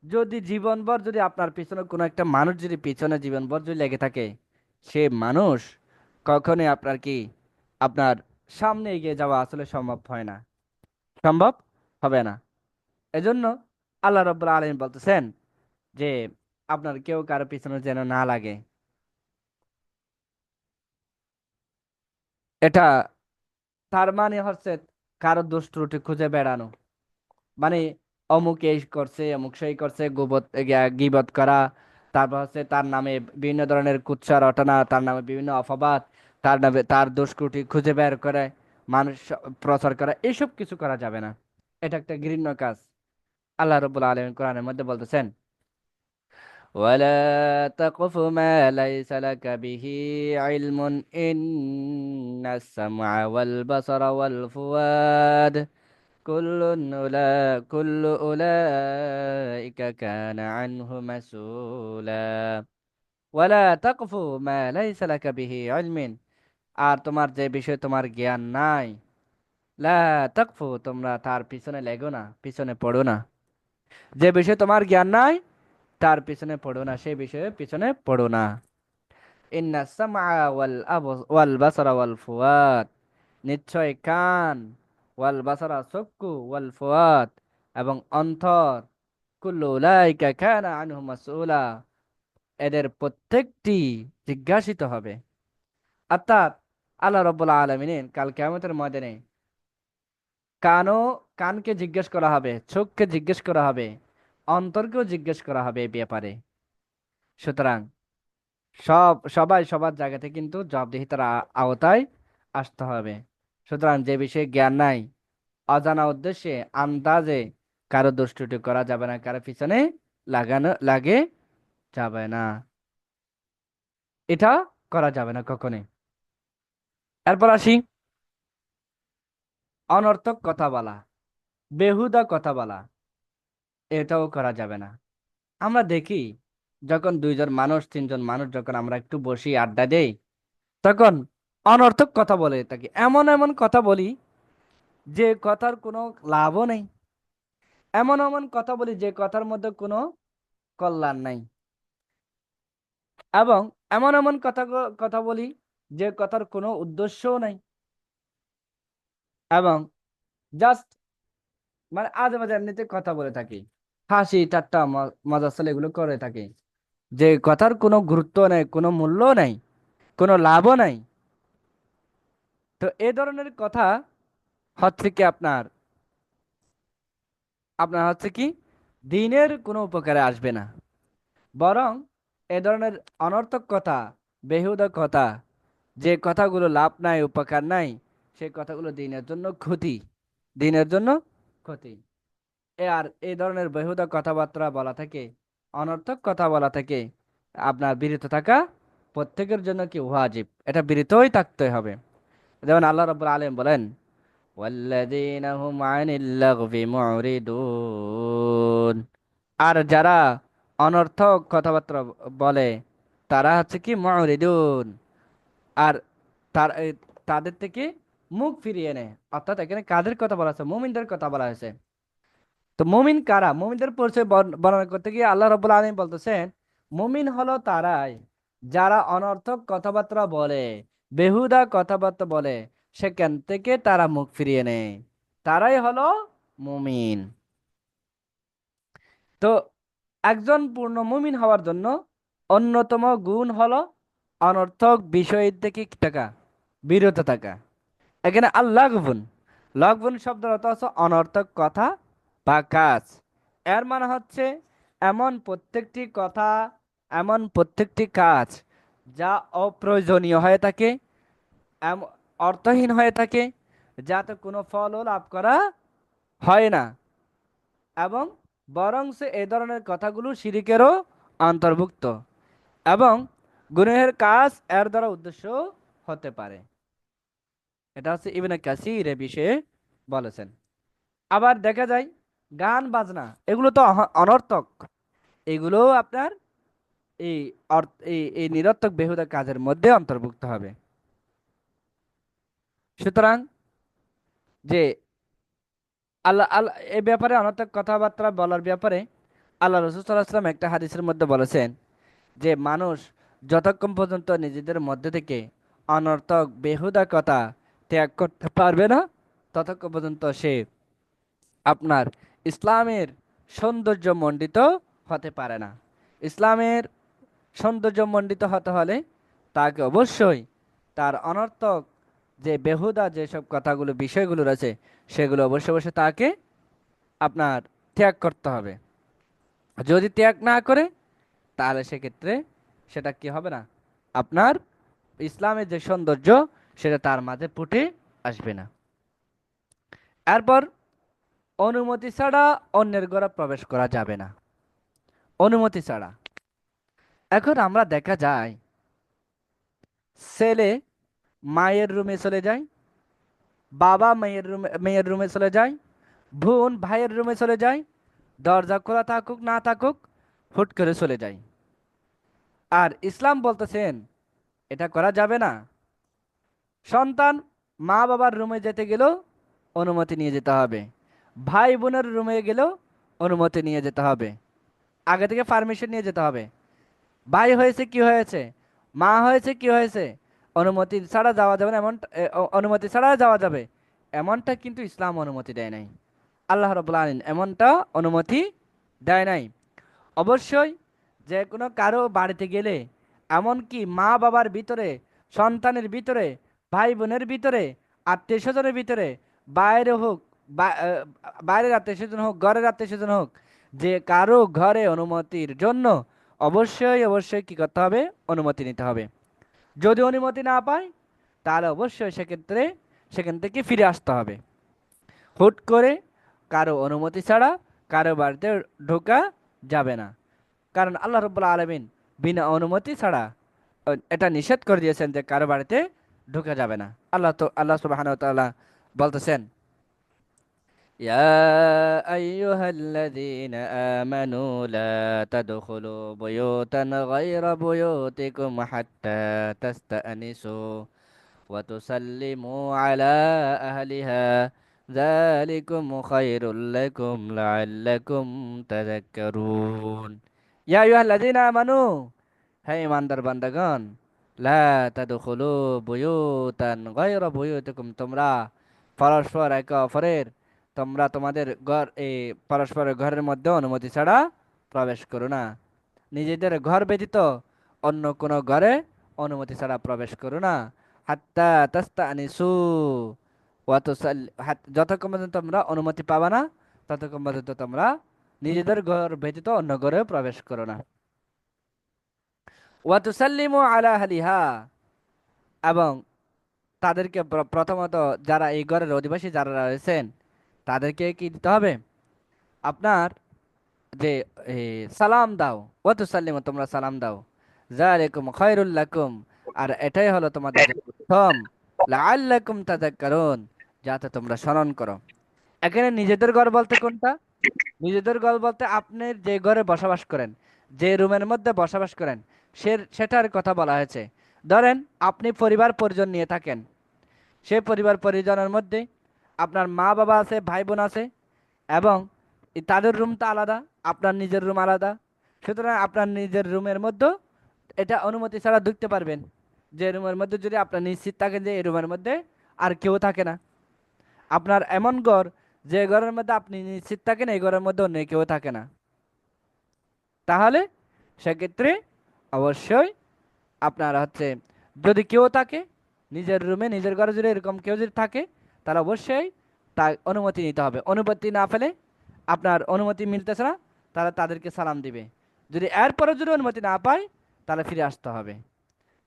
যদি জীবনভর যদি আপনার পিছনে কোনো একটা মানুষ যদি পিছনে জীবনভর যদি লেগে থাকে, সে মানুষ কখনোই আপনার কি, আপনার সামনে এগিয়ে যাওয়া আসলে সম্ভব হয় না, সম্ভব হবে না। এজন্য আল্লাহ রাব্বুল আলামিন বলতেছেন যে আপনার কেউ কারো পিছনে যেন না লাগে। এটা তার মানে হচ্ছে কারো দোষ ত্রুটি খুঁজে বেড়ানো, মানে অমুক এই করছে, অমুক সেই করছে, গীবত করা, তারপর হচ্ছে তার নামে বিভিন্ন ধরনের কুৎসা রটনা, তার নামে বিভিন্ন অপবাদ, তার নামে তার দোষ ত্রুটি খুঁজে বের করে মানুষ প্রচার করা, এসব কিছু করা যাবে না। এটা একটা ঘৃণ্য কাজ। আল্লাহ রাব্বুল আলামিন কোরআনের মধ্যে বলতেছেন, ওয়ালা তাকফু মা লাইসা লাকা বিহি ইলমুন ইন্নাস সামআ ওয়াল বাসারা ওয়াল ফুয়াদ কুল্লু উলাইকা কানা আনহু মাসউলা। ওয়ালা তাকফু মা লাইসা লাকা বিহি ইলমিন, আর তোমার যে বিষয়ে তোমার জ্ঞান নাই, লা তাকফু, তোমরা তার পিছনে লেগো না, পিছনে পড়ো না। যে বিষয়ে তোমার জ্ঞান নাই তার পিছনে পড়ো না, সেই বিষয়ে পিছনে পড়ো না। ইন্না সামআ ওয়াল বাসারা ওয়াল ফুয়াদ, নিশ্চয় কান ওয়াল বাসারা চক্ষু, ওয়াল ফুয়াদ এবং অন্তর, কুল্লু উলাইকা কানা আনহু মাসউলা, এদের প্রত্যেকটি জিজ্ঞাসিত হবে। অর্থাৎ আল্লাহ রাব্বুল আলামিন কাল কিয়ামতের ময়দানে কানও কানকে জিজ্ঞেস করা হবে, চোখকে জিজ্ঞেস করা হবে, অন্তরকেও জিজ্ঞেস করা হবে এই ব্যাপারে। সুতরাং সবাই সবার জায়গাতে কিন্তু জবাবদিহিতার আওতায় আসতে হবে। সুতরাং যে বিষয়ে জ্ঞান নাই, অজানা উদ্দেশ্যে আন্দাজে কারো দুষ্টুটি করা যাবে না, কারো পিছনে লাগে যাবে না, এটা করা যাবে না কখনোই। এরপর আসি, অনর্থক কথা বলা, বেহুদা কথা বলা, এটাও করা যাবে না। আমরা দেখি যখন দুইজন মানুষ তিনজন মানুষ যখন আমরা একটু বসি আড্ডা দেই, তখন অনর্থক কথা বলে থাকি, এমন এমন কথা বলি যে কথার কোনো লাভও নেই, এমন এমন কথা বলি যে কথার মধ্যে কোনো কল্যাণ নাই, এবং এমন এমন কথা বলি যে কথার কোনো উদ্দেশ্যও নাই, এবং জাস্ট মানে আজে বাজে এমনিতে কথা বলে থাকি, হাসি ঠাট্টা মজা চলে এগুলো করে থাকি, যে কথার কোনো গুরুত্ব নেই, কোনো মূল্য নেই, কোনো লাভও নাই। তো এই ধরনের কথা হচ্ছে কি আপনার আপনার হচ্ছে কি দিনের কোনো উপকারে আসবে না, বরং এ ধরনের অনর্থক কথা, বেহুদা কথা, যে কথাগুলো লাভ নাই উপকার নাই, সেই কথাগুলো দিনের জন্য ক্ষতি, দিনের জন্য ক্ষতি। আর এই ধরনের বেহুদা কথাবার্তা বলা থেকে, অনর্থক কথা বলা থেকে আপনার বিরত থাকা প্রত্যেকের জন্য কি ওয়াজিব, এটা বিরতই থাকতে হবে। যেমন আল্লাহ রাব্বুল আলামিন বলেন, ওয়াল্লাযীনা হুম আনিল লাগবি মুরিদুন, আর যারা অনর্থক কথাবার্তা বলে তারা হচ্ছে কি মুরিদুন, আর তাদের থেকে মুখ ফিরিয়ে নেয়। অর্থাৎ এখানে কাদের কথা বলা হয়েছে? মুমিনদের কথা বলা হয়েছে। তো মুমিন কারা? মুমিনদের পরিচয় বর্ণনা করতে গিয়ে আল্লাহ রাব্বুল আলামিন বলতেছেন, মুমিন হলো তারাই যারা অনর্থক কথাবার্তা বলে, বেহুদা কথাবার্তা বলে, সেখান থেকে তারা মুখ ফিরিয়ে নেয়, তারাই হলো মুমিন। তো একজন পূর্ণ মুমিন হওয়ার জন্য অন্যতম গুণ হলো অনর্থক বিষয় থেকে কি থাকা, বিরত থাকা। এখানে আল্লাগবুন, লগবুন শব্দের অর্থ হচ্ছে অনর্থক কথা বা কাজ। এর মানে হচ্ছে এমন প্রত্যেকটি কথা, এমন প্রত্যেকটি কাজ যা অপ্রয়োজনীয় হয়ে থাকে, অর্থহীন হয়ে থাকে, যাতে কোনো ফলও লাভ করা হয় না, এবং বরং এ ধরনের কথাগুলো শিরিকেরও অন্তর্ভুক্ত, এবং গুনাহের কাজ এর দ্বারা উদ্দেশ্য হতে পারে। এটা হচ্ছে ইবনে কাসির এ বিষয়ে বলেছেন। আবার দেখা যায় গান বাজনা, এগুলো তো অনর্থক, এগুলো আপনার এই এই নিরর্থক বেহুদা কাজের মধ্যে অন্তর্ভুক্ত হবে। সুতরাং যে আল্লাহ আল্লাহ এ ব্যাপারে অনর্থক কথাবার্তা বলার ব্যাপারে আল্লাহ রসুল সাল্লাহ সাল্লাম একটা হাদিসের মধ্যে বলেছেন যে মানুষ যতক্ষণ পর্যন্ত নিজেদের মধ্যে থেকে অনর্থক বেহুদা কথা ত্যাগ করতে পারবে না, ততক্ষণ পর্যন্ত সে আপনার ইসলামের সৌন্দর্য মণ্ডিত হতে পারে না। ইসলামের সৌন্দর্য মণ্ডিত হতে হলে তাকে অবশ্যই তার অনর্থক যে বেহুদা যেসব কথাগুলো বিষয়গুলো রয়েছে, সেগুলো অবশ্যই অবশ্যই তাকে আপনার ত্যাগ করতে হবে। যদি ত্যাগ না করে, তাহলে সেক্ষেত্রে সেটা কি হবে না, আপনার ইসলামের যে সৌন্দর্য সেটা তার মাঝে ফুটে আসবে না। এরপর অনুমতি ছাড়া অন্যের ঘরে প্রবেশ করা যাবে না, অনুমতি ছাড়া। এখন আমরা দেখা যায় ছেলে মায়ের রুমে চলে যায়, বাবা মেয়ের রুমে চলে যায়, বোন ভাইয়ের রুমে চলে যায়, দরজা খোলা থাকুক না থাকুক হুট করে চলে যায়। আর ইসলাম বলতেছেন এটা করা যাবে না। সন্তান মা বাবার রুমে যেতে গেলেও অনুমতি নিয়ে যেতে হবে, ভাই বোনের রুমে গেলেও অনুমতি নিয়ে যেতে হবে, আগে থেকে পারমিশন নিয়ে যেতে হবে। ভাই হয়েছে কি হয়েছে, মা হয়েছে কি হয়েছে, অনুমতি ছাড়া যাওয়া যাবে না, এমন অনুমতি ছাড়া যাওয়া যাবে এমনটা কিন্তু ইসলাম অনুমতি দেয় নাই। আল্লাহ রাব্বুল আলামিন এমনটা অনুমতি দেয় নাই। অবশ্যই যে কোনো কারো বাড়িতে গেলে, এমনকি মা বাবার ভিতরে, সন্তানের ভিতরে, ভাই বোনের ভিতরে, আত্মীয় স্বজনের ভিতরে, বাইরে হোক, বাইরের আত্মীয় স্বজন হোক, ঘরের আত্মীয় স্বজন হোক, যে কারো ঘরে অনুমতির জন্য অবশ্যই অবশ্যই কি করতে হবে? অনুমতি নিতে হবে। যদি অনুমতি না পায়, তাহলে অবশ্যই সেক্ষেত্রে সেখান থেকে ফিরে আসতে হবে। হুট করে কারো অনুমতি ছাড়া কারো বাড়িতে ঢোকা যাবে না। কারণ আল্লাহ রব্বুল আলামিন বিনা অনুমতি ছাড়া এটা নিষেধ করে দিয়েছেন যে কারো বাড়িতে ঢোকা যাবে না। আল্লাহ সুবহানাহু ওয়া তাআলা বলতেছেন, يا أيها الذين آمنوا لا تدخلوا بيوتا غير بيوتكم حتى تستأنسوا وتسلموا على أهلها ذلكم خير لكم لعلكم تذكرون يا أيها الذين آمنوا হে ইমানদার বান্দাগণ, লা তাদখুলু বুয়ুতান গায়রা বুয়ুতিকুম, তোমরা পরস্পর একে অপরের, তোমরা তোমাদের ঘর এই পরস্পরের ঘরের মধ্যে অনুমতি ছাড়া প্রবেশ করো না। নিজেদের ঘর ব্যতীত অন্য কোনো ঘরে অনুমতি ছাড়া প্রবেশ করো না। হাত্তা তাস্তানিসু ওয়া যতক্ষণ পর্যন্ত তোমরা অনুমতি পাবা না, ততক্ষণ পর্যন্ত তোমরা নিজেদের ঘর ব্যতীত অন্য ঘরে প্রবেশ করো না। ওয়া তুসাল্লিমু আলা আহলিহা, এবং তাদেরকে প্রথমত যারা এই ঘরের অধিবাসী যারা রয়েছেন, তাদেরকে কি দিতে হবে? আপনার যে এ, সালাম দাও। ওয়া তুসাল্লিমু, তোমরা সালাম দাও। যালিকুম খায়রুল লাকুম, আর এটাই হলো তোমাদের জন্য উত্তম। লাআল্লাকুম তাযাক্কারুন, যাতে তোমরা স্মরণ করো। এখানে নিজেদের ঘর বলতে কোনটা? নিজেদের ঘর বলতে আপনি যে ঘরে বসবাস করেন, যে রুমের মধ্যে বসবাস করেন, সেটার কথা বলা হয়েছে। ধরেন আপনি পরিবার পরিজন নিয়ে থাকেন, সেই পরিবার পরিজনের মধ্যে আপনার মা বাবা আছে, ভাই বোন আছে, এবং তাদের রুমটা আলাদা, আপনার নিজের রুম আলাদা। সুতরাং আপনার নিজের রুমের মধ্যে এটা অনুমতি ছাড়া ঢুকতে পারবেন, যে রুমের মধ্যে যদি আপনার নিশ্চিত থাকেন যে এই রুমের মধ্যে আর কেউ থাকে না। আপনার এমন ঘর, যে ঘরের মধ্যে আপনি নিশ্চিত থাকেন এই ঘরের মধ্যে অন্য কেউ থাকে না, তাহলে সেক্ষেত্রে অবশ্যই আপনার হচ্ছে, যদি কেউ থাকে নিজের রুমে নিজের ঘরে, যদি এরকম কেউ যদি থাকে, তাহলে অবশ্যই তার অনুমতি নিতে হবে। অনুমতি না পেলে, আপনার অনুমতি মিলতেছে না, তাহলে তাদেরকে সালাম দিবে। যদি এরপরে যদি অনুমতি না পায়, তাহলে ফিরে আসতে হবে।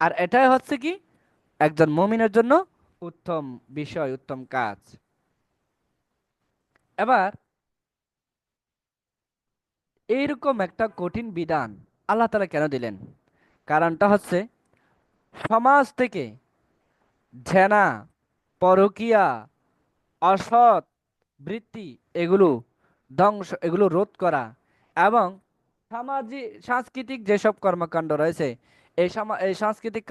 আর এটাই হচ্ছে কি একজন মুমিনের জন্য উত্তম বিষয়, উত্তম কাজ। এবার এইরকম একটা কঠিন বিধান আল্লাহ তাআলা কেন দিলেন? কারণটা হচ্ছে, সমাজ থেকে জেনা, পরকীয়া, অসৎ বৃত্তি, এগুলো এগুলো রোধ করা, এবং সামাজিক সাংস্কৃতিক যেসব কর্মকাণ্ড রয়েছে, এই সাংস্কৃতিক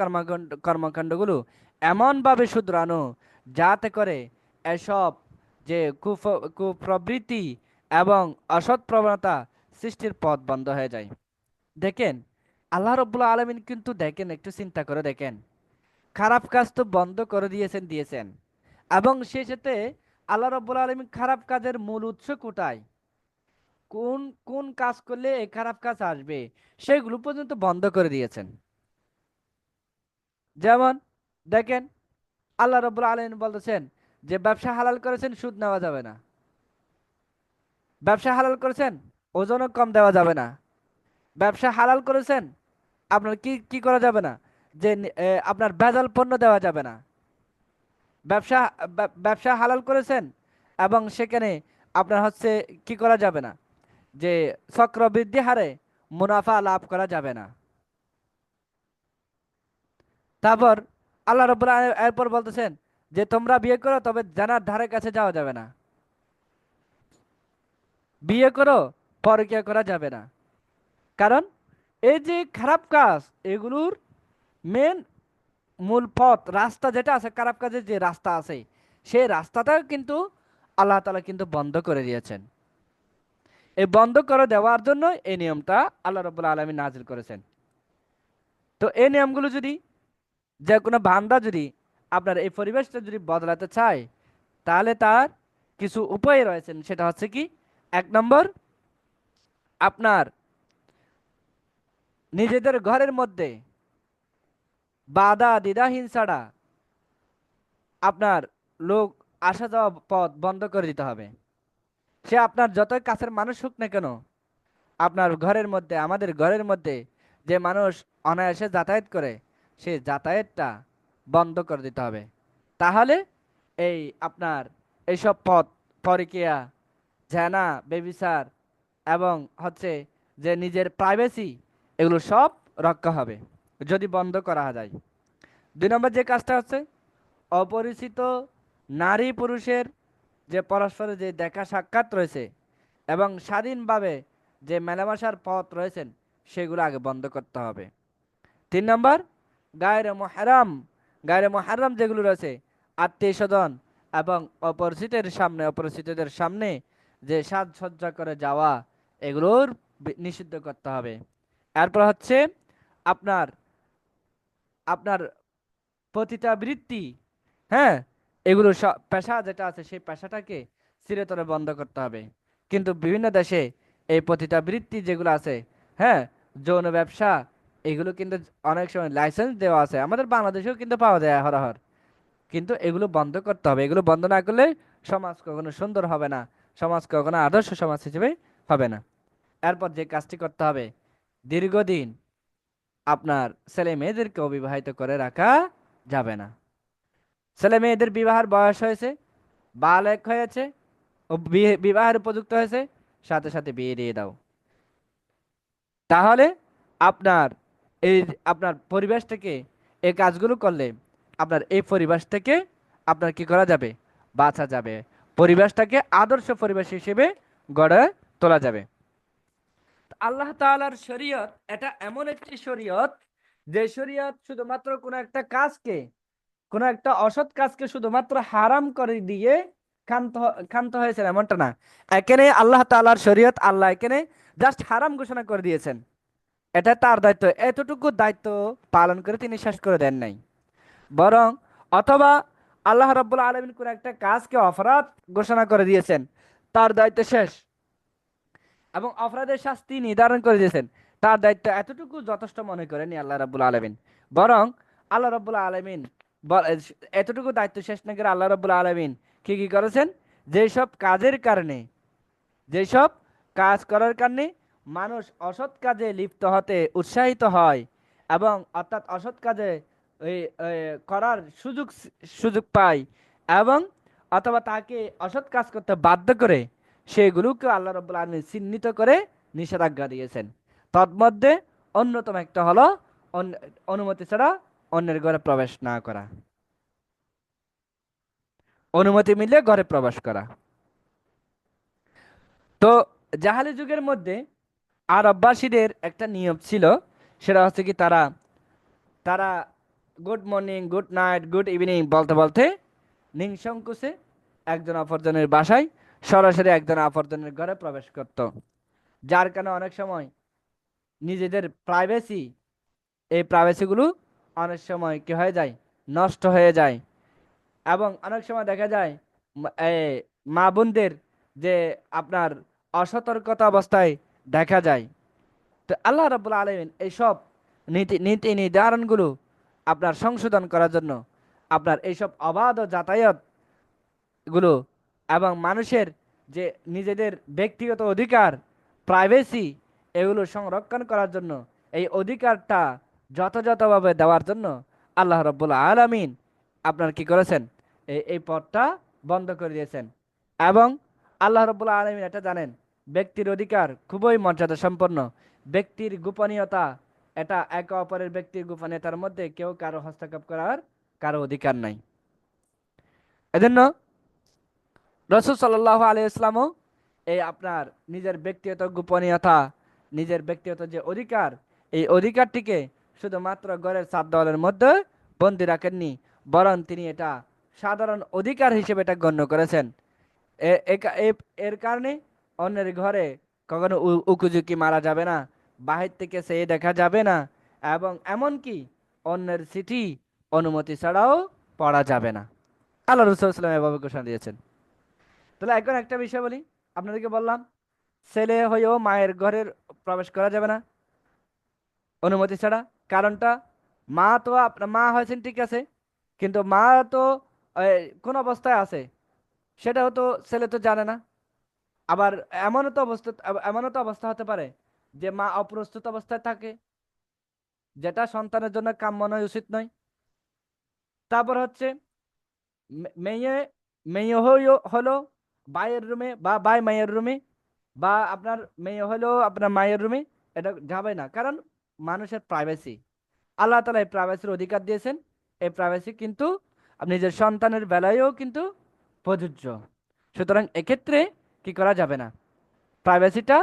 কর্মকাণ্ডগুলো এমনভাবে শুধরানো, যাতে করে এসব যে কুপ্রবৃত্তি এবং অসৎ প্রবণতা সৃষ্টির পথ বন্ধ হয়ে যায়। দেখেন, আল্লাহ রব্বুল আলামিন কিন্তু দেখেন, একটু চিন্তা করে দেখেন, খারাপ কাজ তো বন্ধ করে দিয়েছেন, এবং সেই সাথে আল্লাহ রব্বুল আলামিন খারাপ কাজের মূল উৎস কোথায়, কোন কোন কাজ করলে এই খারাপ কাজ আসবে, সেগুলো পর্যন্ত বন্ধ করে দিয়েছেন। যেমন দেখেন, আল্লাহ রব্বুল আলামিন বলতেছেন যে ব্যবসা হালাল করেছেন, সুদ নেওয়া যাবে না। ব্যবসা হালাল করেছেন, ওজনও কম দেওয়া যাবে না। ব্যবসা হালাল করেছেন, আপনার কি কি করা যাবে না, যে আপনার ভেজাল পণ্য দেওয়া যাবে না। ব্যবসা ব্যবসা হালাল করেছেন, এবং সেখানে আপনার হচ্ছে কি করা যাবে না, যে চক্রবৃদ্ধি হারে মুনাফা লাভ করা যাবে না। তারপর আল্লাহ রাব্বুল আলামিন এরপর বলতেছেন যে তোমরা বিয়ে করো, তবে জানার ধারে কাছে যাওয়া যাবে না। বিয়ে করো, পরকীয়া করা যাবে না। কারণ এই যে খারাপ কাজ, এগুলোর মেন মূল পথ রাস্তা যেটা আছে, খারাপ কাজের যে রাস্তা আছে, সেই রাস্তাটা কিন্তু আল্লাহ তাআলা কিন্তু বন্ধ করে দিয়েছেন। এই বন্ধ করে দেওয়ার জন্য এই নিয়মটা আল্লাহ রাব্বুল আলামিন নাজিল করেছেন। তো এই নিয়মগুলো যদি, যে কোনো বান্দা যদি আপনার এই পরিবেশটা যদি বদলাতে চায়, তাহলে তার কিছু উপায় রয়েছেন, সেটা হচ্ছে কি, 1 নম্বর, আপনার নিজেদের ঘরের মধ্যে বাধা দ্বিধাহীন ছাড়া আপনার লোক আসা যাওয়া পথ বন্ধ করে দিতে হবে। সে আপনার যতই কাছের মানুষ হোক না কেন, আপনার ঘরের মধ্যে, আমাদের ঘরের মধ্যে যে মানুষ অনায়াসে যাতায়াত করে, সেই যাতায়াতটা বন্ধ করে দিতে হবে। তাহলে এই আপনার এইসব পথ, পরকীয়া, জেনা, বেবিচার এবং হচ্ছে যে নিজের প্রাইভেসি, এগুলো সব রক্ষা হবে যদি বন্ধ করা যায়। 2 নম্বর যে কাজটা হচ্ছে, অপরিচিত নারী পুরুষের যে পরস্পরের যে দেখা সাক্ষাৎ রয়েছে এবং স্বাধীনভাবে যে মেলামেশার পথ রয়েছেন, সেগুলো আগে বন্ধ করতে হবে। 3 নম্বর, গায়রে মুহররম, গায়রে মুহররম যেগুলো রয়েছে, আত্মীয় স্বজন এবং অপরিচিতদের সামনে যে সাজসজ্জা করে যাওয়া, এগুলোর নিষিদ্ধ করতে হবে। এরপর হচ্ছে আপনার আপনার পতিতাবৃত্তি, হ্যাঁ, এগুলো সব পেশা যেটা আছে, সেই পেশাটাকে চিরতরে বন্ধ করতে হবে। কিন্তু বিভিন্ন দেশে এই পতিতাবৃত্তি যেগুলো আছে, হ্যাঁ, যৌন ব্যবসা, এগুলো কিন্তু অনেক সময় লাইসেন্স দেওয়া আছে, আমাদের বাংলাদেশেও কিন্তু পাওয়া যায় হরহর। কিন্তু এগুলো বন্ধ করতে হবে। এগুলো বন্ধ না করলে সমাজ কখনো সুন্দর হবে না, সমাজ কখনো আদর্শ সমাজ হিসেবে হবে না। এরপর যে কাজটি করতে হবে, দীর্ঘদিন আপনার ছেলে মেয়েদেরকে অবিবাহিত করে রাখা যাবে না। ছেলে মেয়েদের বিবাহের বয়স হয়েছে, বালেক হয়েছে, ও বিবাহের উপযুক্ত হয়েছে, সাথে সাথে বিয়ে দিয়ে দাও। তাহলে আপনার এই আপনার পরিবেশ থেকে এই কাজগুলো করলে আপনার এই পরিবেশ থেকে আপনার কি করা যাবে, বাঁচা যাবে, পরিবেশটাকে আদর্শ পরিবেশ হিসেবে গড়ে তোলা যাবে। আল্লাহ তাআলার শরীয়ত এটা এমন একটি শরীয়ত, যে শরীয়ত শুধুমাত্র কোনো একটা কাজকে, কোনো একটা অসৎ কাজকে শুধুমাত্র হারাম করে দিয়ে ক্ষান্ত ক্ষান্ত হয়েছেন এমনটা না। এখানে আল্লাহ তাআলার শরীয়ত, আল্লাহ এখানে জাস্ট হারাম ঘোষণা করে দিয়েছেন, এটা তার দায়িত্ব, এতটুকু দায়িত্ব পালন করে তিনি শেষ করে দেন নাই। বরং অথবা আল্লাহ রাব্বুল আলামিন কোন একটা কাজকে অপরাধ ঘোষণা করে দিয়েছেন, তার দায়িত্ব শেষ, এবং অপরাধের শাস্তি নির্ধারণ করে দিয়েছেন, তার দায়িত্ব এতটুকু যথেষ্ট মনে করেনি আল্লাহ রাব্বুল আলামিন। বরং আল্লাহ রাব্বুল আলামিন এতটুকু দায়িত্ব শেষ না করে আল্লাহ রাব্বুল আলামিন কি কি করেছেন, যেসব কাজের কারণে, যেসব কাজ করার কারণে মানুষ অসৎ কাজে লিপ্ত হতে উৎসাহিত হয়, এবং অর্থাৎ অসৎ কাজে এই এই করার সুযোগ পায়, এবং অথবা তাকে অসৎ কাজ করতে বাধ্য করে, সেগুলোকে আল্লাহ রাব্বুল আলামিন চিহ্নিত করে নিষেধাজ্ঞা দিয়েছেন। তন্মধ্যে অন্যতম একটা হলো অনুমতি ছাড়া অন্যের ঘরে প্রবেশ না করা, অনুমতি মিলে ঘরে প্রবেশ করা। তো জাহালি যুগের মধ্যে আরববাসীদের একটা নিয়ম ছিল, সেটা হচ্ছে কি, তারা তারা good morning, good night, good evening বলতে বলতে নিঃসংকোচে একজন অপরজনের বাসায় সরাসরি একজন অপরজনের ঘরে প্রবেশ করত। যার কারণে অনেক সময় নিজেদের প্রাইভেসি, এই প্রাইভেসিগুলো অনেক সময় কি হয়ে যায়, নষ্ট হয়ে যায়। এবং অনেক সময় দেখা যায় মা বোনদের যে আপনার অসতর্কতা অবস্থায় দেখা যায়। তো আল্লাহ রাব্বুল আলামিন এইসব নীতি নীতি নির্ধারণগুলো আপনার সংশোধন করার জন্য, আপনার এইসব অবাধ যাতায়াত গুলো এবং মানুষের যে নিজেদের ব্যক্তিগত অধিকার, প্রাইভেসি, এগুলো সংরক্ষণ করার জন্য, এই অধিকারটা যথাযথভাবে দেওয়ার জন্য আল্লাহ রাব্বুল আলামিন আপনার কি করেছেন, এই পথটা বন্ধ করে দিয়েছেন। এবং আল্লাহ রাব্বুল আলামিন এটা জানেন, ব্যক্তির অধিকার খুবই মর্যাদা সম্পন্ন, ব্যক্তির গোপনীয়তা, এটা একে অপরের ব্যক্তির গোপনীয়তার মধ্যে কেউ কারো হস্তক্ষেপ করার কারো অধিকার নাই। এজন্য রসুল সাল্লাহ আলাইসলামও এই আপনার নিজের ব্যক্তিগত গোপনীয়তা, নিজের ব্যক্তিগত যে অধিকার, এই অধিকারটিকে শুধুমাত্র ঘরের চার দেওয়ালের মধ্যে বন্দি রাখেননি, বরং তিনি এটা সাধারণ অধিকার হিসেবে এটা গণ্য করেছেন। এর কারণে অন্যের ঘরে কখনো উকুঝুঁকি মারা যাবে না, বাহির থেকে সে দেখা যাবে না, এবং এমনকি অন্যের চিঠি অনুমতি ছাড়াও পড়া যাবে না। আল্লাহ রসুল সাল্লাম এভাবে ঘোষণা দিয়েছেন। তাহলে এখন একটা বিষয় বলি, আপনাদেরকে বললাম ছেলে হয়েও মায়ের ঘরের প্রবেশ করা যাবে না অনুমতি ছাড়া। কারণটা, মা তো আপনার মা হয়েছেন ঠিক আছে, কিন্তু মা তো কোন অবস্থায় আছে সেটাও তো ছেলে তো জানে না। আবার এমনও তো অবস্থা হতে পারে যে মা অপ্রস্তুত অবস্থায় থাকে, যেটা সন্তানের জন্য কাম্য নয়, উচিত নয়। তারপর হচ্ছে মেয়ে মেয়ে হলো ভাইয়ের রুমে বা ভাই মায়ের রুমে, বা আপনার মেয়ে হলো আপনার মায়ের রুমে, এটা যাবে না। কারণ মানুষের প্রাইভেসি, আল্লাহ তাআলা এই প্রাইভেসির অধিকার দিয়েছেন। এই প্রাইভেসি কিন্তু নিজের সন্তানের বেলায়ও কিন্তু প্রযোজ্য। সুতরাং এক্ষেত্রে কি করা যাবে না, প্রাইভেসিটা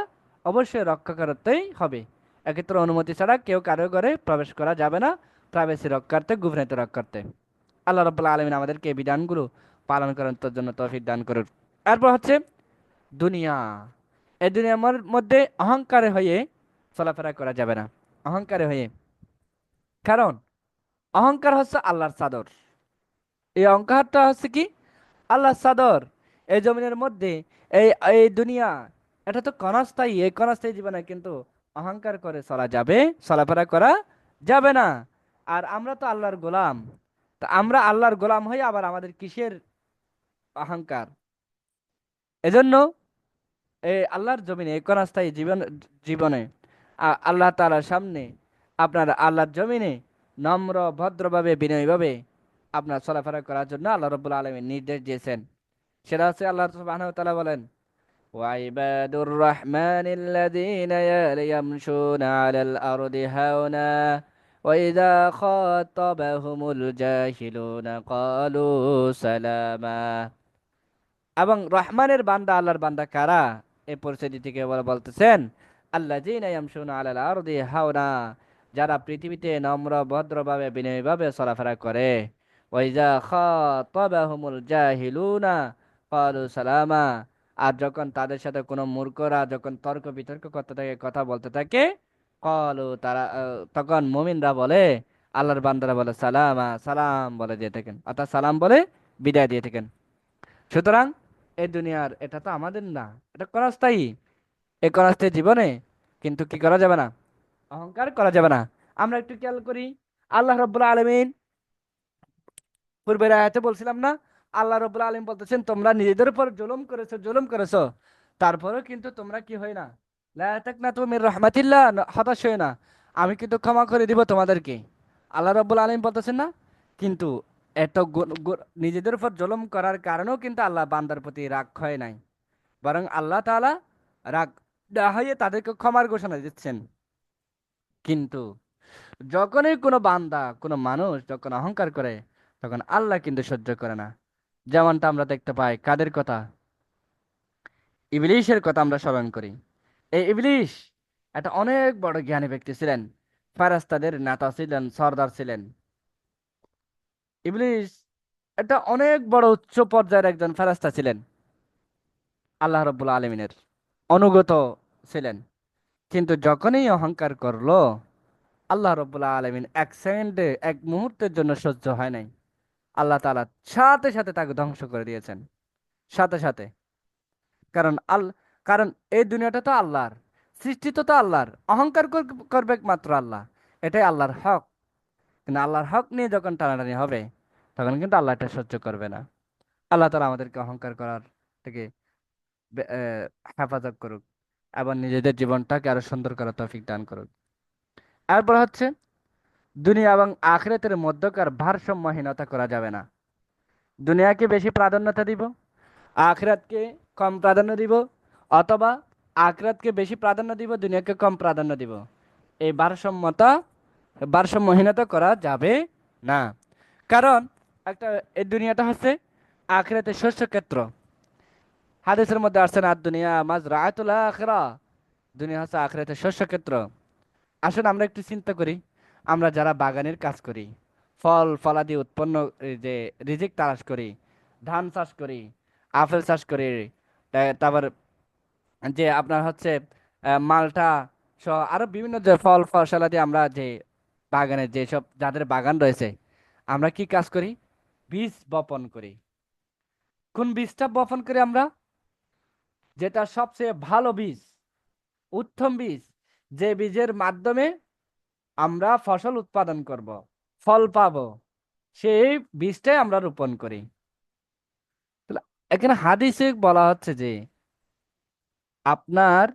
অবশ্যই রক্ষা করতেই হবে। এক্ষেত্রে অনুমতি ছাড়া কেউ কারো ঘরে প্রবেশ করা যাবে না, প্রাইভেসি রক্ষার্থে, গোপনীয়তা রক্ষার্থে। আল্লাহ রাব্বুল আলামিন আমাদেরকে এই বিধানগুলো পালন করার জন্য তৌফিক দান করুন। এরপর হচ্ছে দুনিয়া। এই দুনিয়ার মধ্যে অহংকারে হয়ে চলাফেরা করা যাবে না, অহংকারে হয়ে। কারণ অহংকার হচ্ছে আল্লাহর চাদর। এই অহংকারটা হচ্ছে কি, আল্লাহর চাদর। এই জমিনের মধ্যে এই এই দুনিয়া, এটা তো ক্ষণস্থায়ী। এই ক্ষণস্থায়ী জীবনে কিন্তু অহংকার করে চলা যাবে, চলাফেরা করা যাবে না। আর আমরা তো আল্লাহর গোলাম। তা আমরা আল্লাহর গোলাম হয়ে আবার আমাদের কিসের অহংকার? এজন্য এই আল্লাহর জমিনে, এই ক্ষণস্থায়ী জীবনে আল্লাহ তাআলার সামনে আপনার আল্লাহর জমিনে নম্র ভদ্রভাবে বিনয়ীভাবে আপনার চলাফেরা করার জন্য আল্লাহ রাব্বুল আলামিন নির্দেশ দিয়েছেন। সেটা হচ্ছে আল্লাহ সুবহানাহু ওয়া তাআলা বলেন, ওয়াইবাদুর রহমানিল্লাযীনা ইয়ামশুনা আলাল আরদি হাওনা ওয়া ইযা খাতাবাহুমুল জাহিলুনা ক্বালু সালামা। এবং রহমানের বান্দা, আল্লাহর বান্দা কারা, এই পরিস্থিতি থেকে বলতেছেন আল্লাযীনা ইয়ামশুনা আলাল আরদি হাওনা, যারা পৃথিবীতে নম্র ভদ্রভাবে বিনয়ীভাবে চলাফেরা করে। ওয়া ইযা খাতাবাহুমুল জাহিলুনা ক্বালু সালামা, আর যখন তাদের সাথে কোনো মূর্খরা যখন তর্ক বিতর্ক করতে থাকে, কথা বলতে থাকে, ক্বালু তারা তখন মুমিনরা বলে, আল্লাহর বান্দারা বলে সালামা, সালাম বলে দিয়ে থাকেন, অর্থাৎ সালাম বলে বিদায় দিয়ে থাকেন। সুতরাং এই দুনিয়ার এটা তো আমাদের না, এটা ক্ষণস্থায়ী। এই ক্ষণস্থায়ী জীবনে কিন্তু কি করা যাবে না, অহংকার করা যাবে না। আমরা একটু খেয়াল করি, আল্লাহ রাব্বুল আলামিন পূর্বের আয়াতে বলছিলাম না, আল্লাহ রাব্বুল আলামিন বলতেছেন তোমরা নিজেদের উপর জুলুম করেছো, তারপরেও কিন্তু তোমরা কি হয় না, লা তাকনাতু মির রাহমাতিল্লাহ, হতাশ হয় না, আমি কিন্তু ক্ষমা করে দিব তোমাদেরকে। আল্লাহ রাব্বুল আলামিন বলতেছেন না? কিন্তু এত নিজেদের উপর জুলুম করার কারণেও কিন্তু আল্লাহ বান্দার প্রতি রাগ হয় নাই, বরং আল্লাহ তাআলা রাগ না হয়ে তাদেরকে ক্ষমার ঘোষণা দিচ্ছেন। কিন্তু যখনই কোনো বান্দা, কোনো মানুষ যখন অহংকার করে, তখন আল্লাহ কিন্তু সহ্য করে না। যেমনটা আমরা দেখতে পাই, কাদের কথা, ইবলিশের কথা আমরা স্মরণ করি। এই ইবলিশ একটা অনেক বড় জ্ঞানী ব্যক্তি ছিলেন, ফেরেশতাদের নেতা ছিলেন, সর্দার ছিলেন। ইবলিশ একটা অনেক বড় উচ্চ পর্যায়ের একজন ফেরেশতা ছিলেন, আল্লাহ রাব্বুল আলামিনের অনুগত ছিলেন। কিন্তু যখনই অহংকার করলো, আল্লাহ রাব্বুল আলামিন এক সেকেন্ডে, এক মুহূর্তের জন্য সহ্য হয় নাই, আল্লাহ তাআলা সাথে সাথে তাকে ধ্বংস করে দিয়েছেন, সাথে সাথে। কারণ কারণ এই দুনিয়াটা তো আল্লাহর, সৃষ্টি তো আল্লাহর, অহংকার করবে মাত্র আল্লাহ, এটাই আল্লাহর হক। কিন্তু আল্লাহর হক নিয়ে যখন টানাটানি হবে, তখন কিন্তু আল্লাহ এটা সহ্য করবে না। আল্লাহ তাআলা আমাদেরকে অহংকার করার থেকে হেফাজত করুক, এবং নিজেদের জীবনটাকে আরো সুন্দর করার তৌফিক দান করুক। এরপর হচ্ছে দুনিয়া এবং আখিরাতের মধ্যকার ভারসাম্যহীনতা করা যাবে না। দুনিয়াকে বেশি প্রাধান্যতা দিব, আখিরাতকে কম প্রাধান্য দিব, অথবা আখিরাতকে বেশি প্রাধান্য দিব, দুনিয়াকে কম প্রাধান্য দিব। এই ভারসাম্যহীনতা করা যাবে না। কারণ একটা, এই দুনিয়াটা হচ্ছে আখিরাতের শস্য ক্ষেত্র। হাদিসের মধ্যে আসছে না, দুনিয়া মাজরাআতুল আখিরাহ, দুনিয়া হচ্ছে আখিরাতের শস্য ক্ষেত্র। আসুন আমরা একটু চিন্তা করি, আমরা যারা বাগানের কাজ করি, ফল ফলাদি উৎপন্ন, এই যে রিজিক তালাশ করি, ধান চাষ করি, আপেল চাষ করি, তারপর যে আপনার হচ্ছে মালটা সহ আরো বিভিন্ন যে ফল ফসলাদি আমরা যে বাগানে, যেসব যাদের বাগান রয়েছে, আমরা কি কাজ করি, বীজ বপন করি। কোন বীজটা বপন করি আমরা? যেটা সবচেয়ে ভালো বীজ, উত্তম বীজ, যে বীজের মাধ্যমে আমরা ফসল উৎপাদন করব, ফল পাবো, সেই বীজটাই আমরা রোপণ করি। তাহলে এখানে হাদিসে বলা হচ্ছে যে আপনার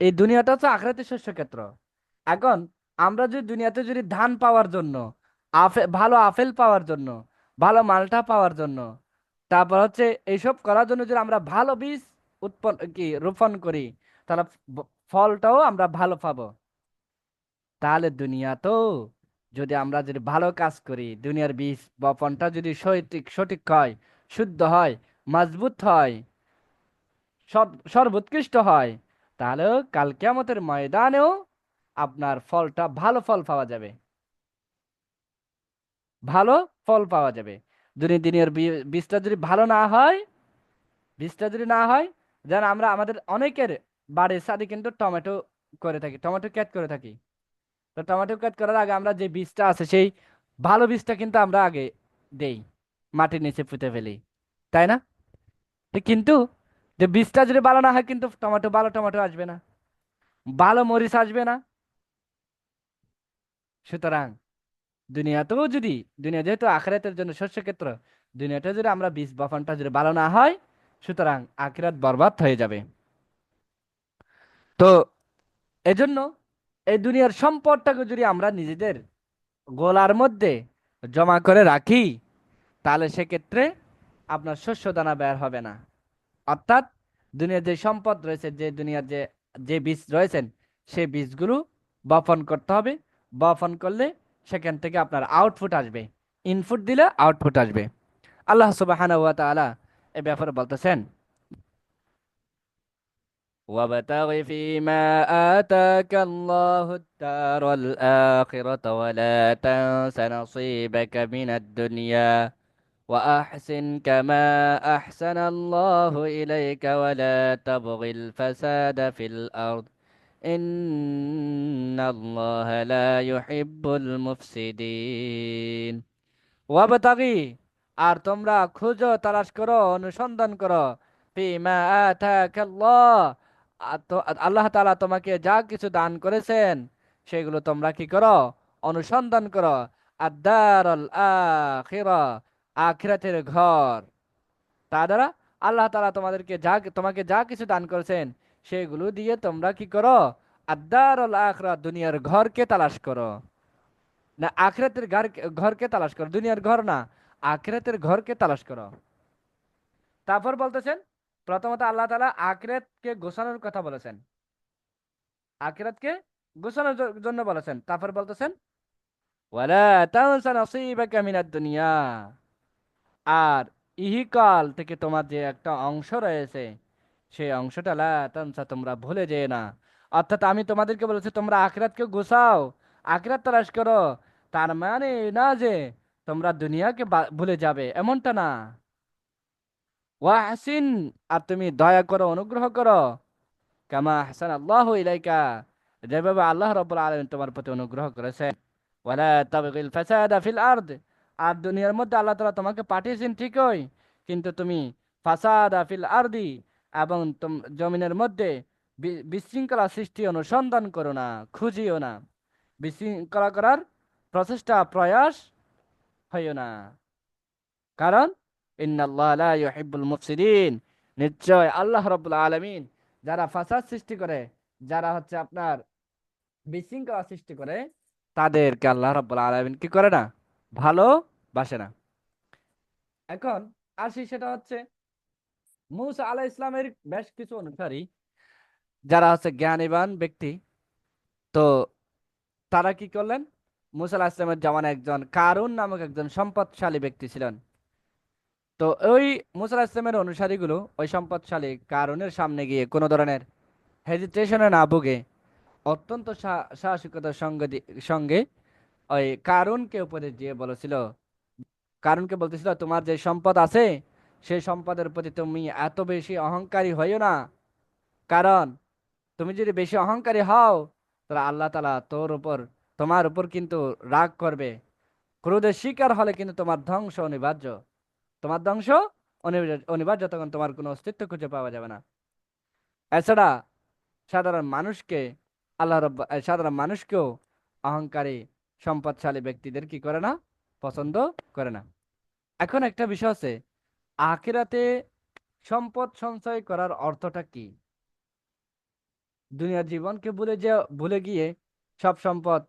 এই দুনিয়াটা হচ্ছে আখিরাতের শস্য ক্ষেত্র। এখন আমরা যদি দুনিয়াতে যদি ধান পাওয়ার জন্য, ভালো আপেল পাওয়ার জন্য, ভালো মালটা পাওয়ার জন্য, তারপর হচ্ছে এইসব করার জন্য যদি আমরা ভালো বীজ উৎপন্ন কি রোপণ করি, তাহলে ফলটাও আমরা ভালো পাবো। তাহলে দুনিয়া তো, যদি আমরা যদি ভালো কাজ করি, দুনিয়ার বীজ বপনটা যদি সঠিক সঠিক হয়, শুদ্ধ হয়, মজবুত হয়, সর্বোৎকৃষ্ট হয়, তাহলে কাল কিয়ামতের ময়দানেও আপনার ফলটা ভালো ফল পাওয়া যাবে, ভালো ফল পাওয়া যাবে। যদি দিনের বীজটা যদি ভালো না হয়, বীজটা যদি না হয়, যেন আমরা আমাদের অনেকের বাড়ির সাথে কিন্তু টমেটো করে থাকি, টমেটো ক্ষেত করে থাকি। তো টমেটো ক্ষেত করার আগে আমরা যে বীজটা আছে, সেই ভালো বীজটা কিন্তু আমরা আগে দেই, মাটির নিচে পুঁতে ফেলি, তাই না? তো কিন্তু যে বীজটা যদি ভালো না হয়, কিন্তু ভালো টমেটো আসবে না, ভালো মরিচ আসবে না। সুতরাং দুনিয়াতেও যদি, দুনিয়া যেহেতু আখিরাতের জন্য শস্য ক্ষেত্র, দুনিয়াতে যদি আমরা বীজ বপনটা যদি ভালো না হয়, সুতরাং আখিরাত বরবাদ হয়ে যাবে। তো এজন্য এই দুনিয়ার সম্পদটাকে যদি আমরা নিজেদের গোলার মধ্যে জমা করে রাখি, তাহলে সেক্ষেত্রে আপনার শস্য দানা বের হবে না। অর্থাৎ দুনিয়ার যে সম্পদ রয়েছে, যে দুনিয়ার যে যে বীজ রয়েছেন, সেই বীজগুলো বপন করতে হবে। বপন করলে সেখান থেকে আপনার আউটপুট আসবে, ইনপুট দিলে আউটপুট আসবে। আল্লাহ সুবহানাহু ওয়া তাআলা এ ব্যাপারে বলতেছেন, وابتغ فيما آتاك الله الدار الآخرة ولا تنس نصيبك من الدنيا وأحسن كما أحسن الله إليك ولا تبغ الفساد في الأرض إن الله لا يحب المفسدين। ওয়াবতাগি, আর তোমরা খুঁজো, তালাশ করো, অনুসন্ধান করো, ফিমা আতাকাল্লাহ, আল্লাহ তাআলা তোমাকে যা কিছু দান করেছেন, সেগুলো তোমরা কি করো? অনুসন্ধান করো। আদ-দারুল আখিরা, আখিরাতের ঘর। তা দ্বারা আল্লাহ তাআলা তোমাকে যা কিছু দান করেছেন, সেগুলো দিয়ে তোমরা কি করো? আদ-দারুল আখিরা, দুনিয়ার ঘরকে তালাশ করো। না, আখিরাতের ঘরকে তালাশ করো, দুনিয়ার ঘর না, আখিরাতের ঘরকে তালাশ করো। তারপর বলতেছেন, প্রথমত আল্লাহ তাআলা আখিরাতকে গোছানোর কথা বলেছেন, আখিরাতকে গোছানোর জন্য বলেছেন। তারপর বলতেছেন, ওয়ালা তানসা নসিবাকা মিনাদ দুনিয়া, আর ইহকাল থেকে তোমার যে একটা অংশ রয়েছে, সেই অংশটা লা তানসা, তোমরা ভুলে যেও না। অর্থাৎ আমি তোমাদেরকে বলেছি তোমরা আখিরাতকে গোছাও, আখিরাত তালাশ করো। তার মানে এই না যে তোমরা দুনিয়াকে ভুলে যাবে, এমনটা না। ওয়াহসিন, আর তুমি দয়া করো, অনুগ্রহ করো, কামা আহসান আল্লাহু ইলাইকা, যেভাবে আল্লাহ রাব্বুল আলামিন তোমার প্রতি অনুগ্রহ করেছেন। ওয়ালা তাবগিল ফাসাদা ফিল আরদ, আর দুনিয়ার মধ্যে আল্লাহ তাআলা তোমাকে পাঠিয়েছেন ঠিকই, কিন্তু তুমি ফাসাদা ফিল আরদি, এবং জমিনের মধ্যে বিশৃঙ্খলা সৃষ্টি অনুসন্ধান করো না, খুঁজিও না, বিশৃঙ্খলা করার প্রচেষ্টা প্রয়াস হইও না। কারণ ইন্নাল্লাহ লা ইউহিব্বুল মুফসিদিন, নিশ্চয় আল্লাহ রাব্বুল আলামিন যারা ফাসাদ সৃষ্টি করে, যারা হচ্ছে আপনার বিশৃঙ্খলা সৃষ্টি করে, তাদেরকে আল্লাহ রাব্বুল আলামিন কি করে না? ভালোবাসে না। এখন আসি, সেটা হচ্ছে মূসা আলাইহিস ইসলামের বেশ কিছু অনুসারী, যারা হচ্ছে জ্ঞানীবান ব্যক্তি, তো তারা কি করলেন? মূসা আলাইহিস ইসলামের জামানায় একজন কারুন নামক একজন সম্পদশালী ব্যক্তি ছিলেন। তো ওই মূসা আলাইহিস ইসলামের অনুসারীগুলো ওই সম্পদশালী কারুনের সামনে গিয়ে কোনো ধরনের হেজিটেশনে না ভুগে, অত্যন্ত সাহসিকতার সঙ্গে ওই কারুনকে উপদেশ দিয়ে বলেছিল, কারুনকে বলতেছিল, তোমার যে সম্পদ আছে, সেই সম্পদের প্রতি তুমি এত বেশি অহংকারী হইও না। কারণ তুমি যদি বেশি অহংকারী হও, তাহলে আল্লাহ তাআলা তোমার উপর কিন্তু রাগ করবে। ক্রোধের শিকার হলে কিন্তু তোমার ধ্বংস অনিবার্য, তোমার ধ্বংস অনিবার্য, তখন তোমার কোনো অস্তিত্ব খুঁজে পাওয়া যাবে না। এছাড়া সাধারণ মানুষকে সাধারণ মানুষকেও অহংকারী সম্পদশালী ব্যক্তিদের কি করে না, পছন্দ করে না। এখন একটা বিষয় আছে, আখিরাতে সম্পদ সঞ্চয় করার অর্থটা কি? দুনিয়ার জীবনকে ভুলে গিয়ে সব সম্পদ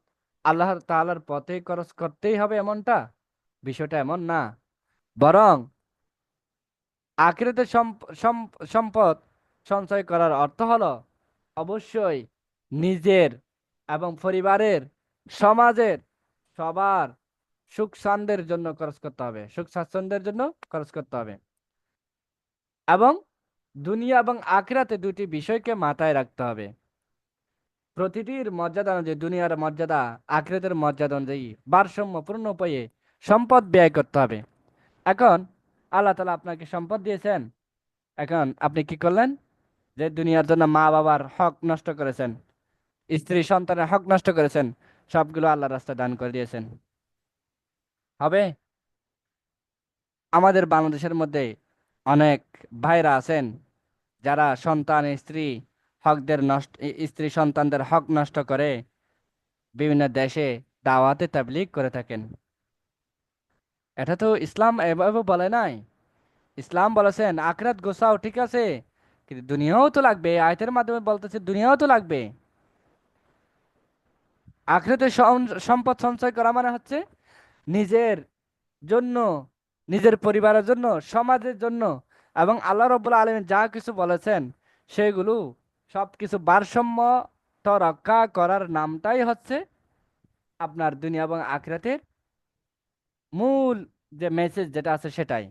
আল্লাহর তাআলার পথে খরচ করতেই হবে এমনটা, বিষয়টা এমন না। বরং আখিরাতে সম্পদ সঞ্চয় করার অর্থ হলো অবশ্যই নিজের এবং পরিবারের, সমাজের, সবার সুখ শান্তির জন্য খরচ করতে হবে, সুখ স্বাচ্ছন্দ্যের জন্য খরচ করতে হবে। এবং দুনিয়া এবং আখিরাতে দুটি বিষয়কে মাথায় রাখতে হবে। প্রতিটির মর্যাদা অনুযায়ী, দুনিয়ার মর্যাদা আখিরাতের মর্যাদা অনুযায়ী ভারসাম্যপূর্ণ উপায়ে সম্পদ ব্যয় করতে হবে। এখন আল্লাহ তাআলা আপনাকে সম্পদ দিয়েছেন, এখন আপনি কি করলেন? যে দুনিয়ার জন্য মা বাবার হক নষ্ট করেছেন, স্ত্রী সন্তানের হক নষ্ট করেছেন, সবগুলো আল্লাহর রাস্তায় দান করে দিয়েছেন, হবে? আমাদের বাংলাদেশের মধ্যে অনেক ভাইরা আছেন যারা সন্তান স্ত্রী হকদের নষ্ট স্ত্রী সন্তানদের হক নষ্ট করে বিভিন্ন দেশে দাওয়াতে তাবলীগ করে থাকেন। এটা তো ইসলাম এভাবে বলে নাই। ইসলাম বলেছেন আখিরাত গোছাও, ঠিক আছে, কিন্তু দুনিয়াও তো লাগবে। আয়াতের মাধ্যমে বলতেছে দুনিয়াও তো লাগবে। আখিরাতে সম্পদ সঞ্চয় করা মানে হচ্ছে নিজের জন্য, নিজের পরিবারের জন্য, সমাজের জন্য, এবং আল্লাহ রাব্বুল আলামিন যা কিছু বলেছেন সেগুলো সব কিছু ভারসাম্য তো রক্ষা করার নামটাই হচ্ছে আপনার দুনিয়া এবং আখিরাতের মূল যে মেসেজ যেটা আছে সেটাই।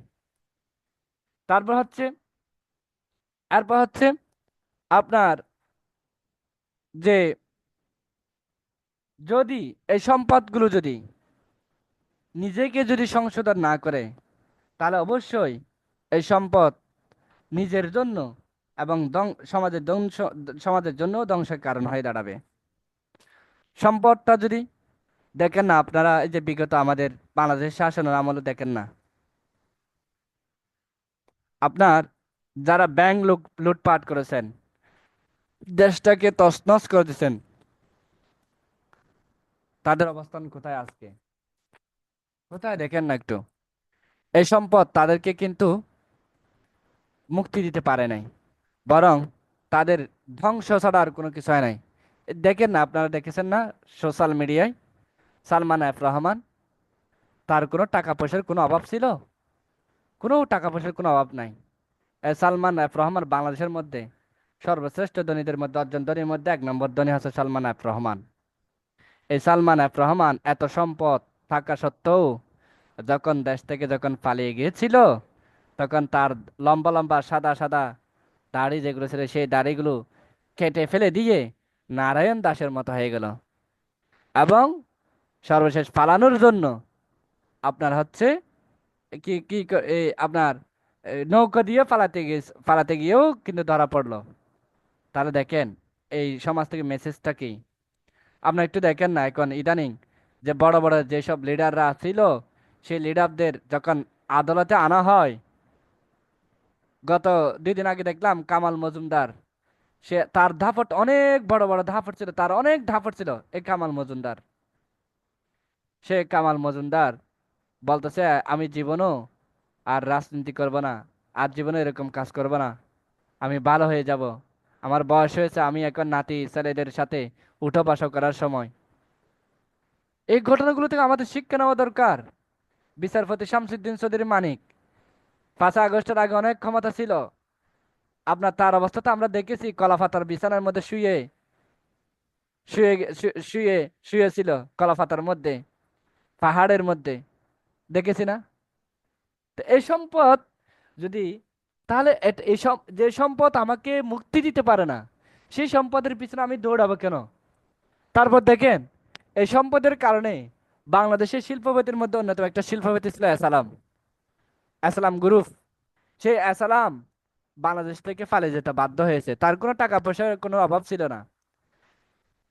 তারপর হচ্ছে এরপর হচ্ছে আপনার যে যদি এই সম্পদগুলো যদি নিজেকে যদি সংশোধন না করে, তাহলে অবশ্যই এই সম্পদ নিজের জন্য এবং সমাজের জন্য ধ্বংসের কারণ হয়ে দাঁড়াবে। সম্পদটা যদি দেখেন না আপনারা, এই যে বিগত আমাদের বাংলাদেশ শাসনের আমলে দেখেন না, আপনার যারা ব্যাংক লুটপাট করেছেন, দেশটাকে তছনছ করে দিয়েছেন, তাদের অবস্থান কোথায় আজকে? কোথায় দেখেন না একটু? এই সম্পদ তাদেরকে কিন্তু মুক্তি দিতে পারে নাই, বরং তাদের ধ্বংস ছাড়া আর কোনো কিছু হয় নাই। দেখেন না, আপনারা দেখেছেন না সোশ্যাল মিডিয়ায় সালমান এফ রহমান, তার কোনো টাকা পয়সার কোনো অভাব ছিল? কোনো টাকা পয়সার কোনো অভাব নাই। সালমান এফ রহমান বাংলাদেশের মধ্যে সর্বশ্রেষ্ঠ ধনীদের মধ্যে, 10 জন ধনীর মধ্যে 1 নম্বর ধনী হচ্ছে সালমান এফ রহমান। এই সালমান এফ রহমান এত সম্পদ থাকা সত্ত্বেও যখন দেশ থেকে যখন পালিয়ে গিয়েছিল, তখন তার লম্বা লম্বা সাদা সাদা দাড়ি যেগুলো ছিল সেই দাড়িগুলো কেটে ফেলে দিয়ে নারায়ণ দাসের মতো হয়ে গেল। এবং সর্বশেষ পালানোর জন্য আপনার হচ্ছে আপনার নৌকা দিয়ে পালাতে গিয়েও কিন্তু ধরা পড়লো। তাহলে দেখেন এই সমাজ থেকে মেসেজটা কি? আপনার একটু দেখেন না এখন ইদানিং যে বড় বড় যেসব লিডাররা ছিল, সেই লিডারদের যখন আদালতে আনা হয়, গত 2 দিন আগে দেখলাম কামাল মজুমদার, সে তার দাপট অনেক বড় বড় দাপট ছিল, তার অনেক দাপট ছিল। এই কামাল মজুমদার, সে কামাল মজুমদার বলতেছে আমি জীবনও আর রাজনীতি করব না, আর জীবনে এরকম কাজ করব না, আমি ভালো হয়ে যাব, আমার বয়স হয়েছে, আমি এখন নাতি ছেলেদের সাথে উঠা বসা করার সময়। এই ঘটনাগুলো থেকে আমাদের শিক্ষা নেওয়া দরকার। বিচারপতি শামসুদ্দিন চৌধুরী মানিক 5ই আগস্টের আগে অনেক ক্ষমতা ছিল, আপনার তার অবস্থা তো আমরা দেখেছি, কলাপাতার বিছানার মধ্যে শুয়ে শুয়ে শুয়ে শুয়ে ছিল, কলাপাতার মধ্যে, পাহাড়ের মধ্যে, দেখেছি না? তো এই সম্পদ যদি, তাহলে যে সম্পদ আমাকে মুক্তি দিতে পারে না, সেই সম্পদের পিছনে আমি দৌড়াবো কেন? তারপর দেখেন এই সম্পদের কারণে বাংলাদেশের শিল্পপতির মধ্যে অন্যতম একটা শিল্পপতি ছিল এসালাম, এসালাম গ্রুপ। সেই এসালাম বাংলাদেশ থেকে পালিয়ে যেতে বাধ্য হয়েছে, তার কোনো টাকা পয়সার কোনো অভাব ছিল না।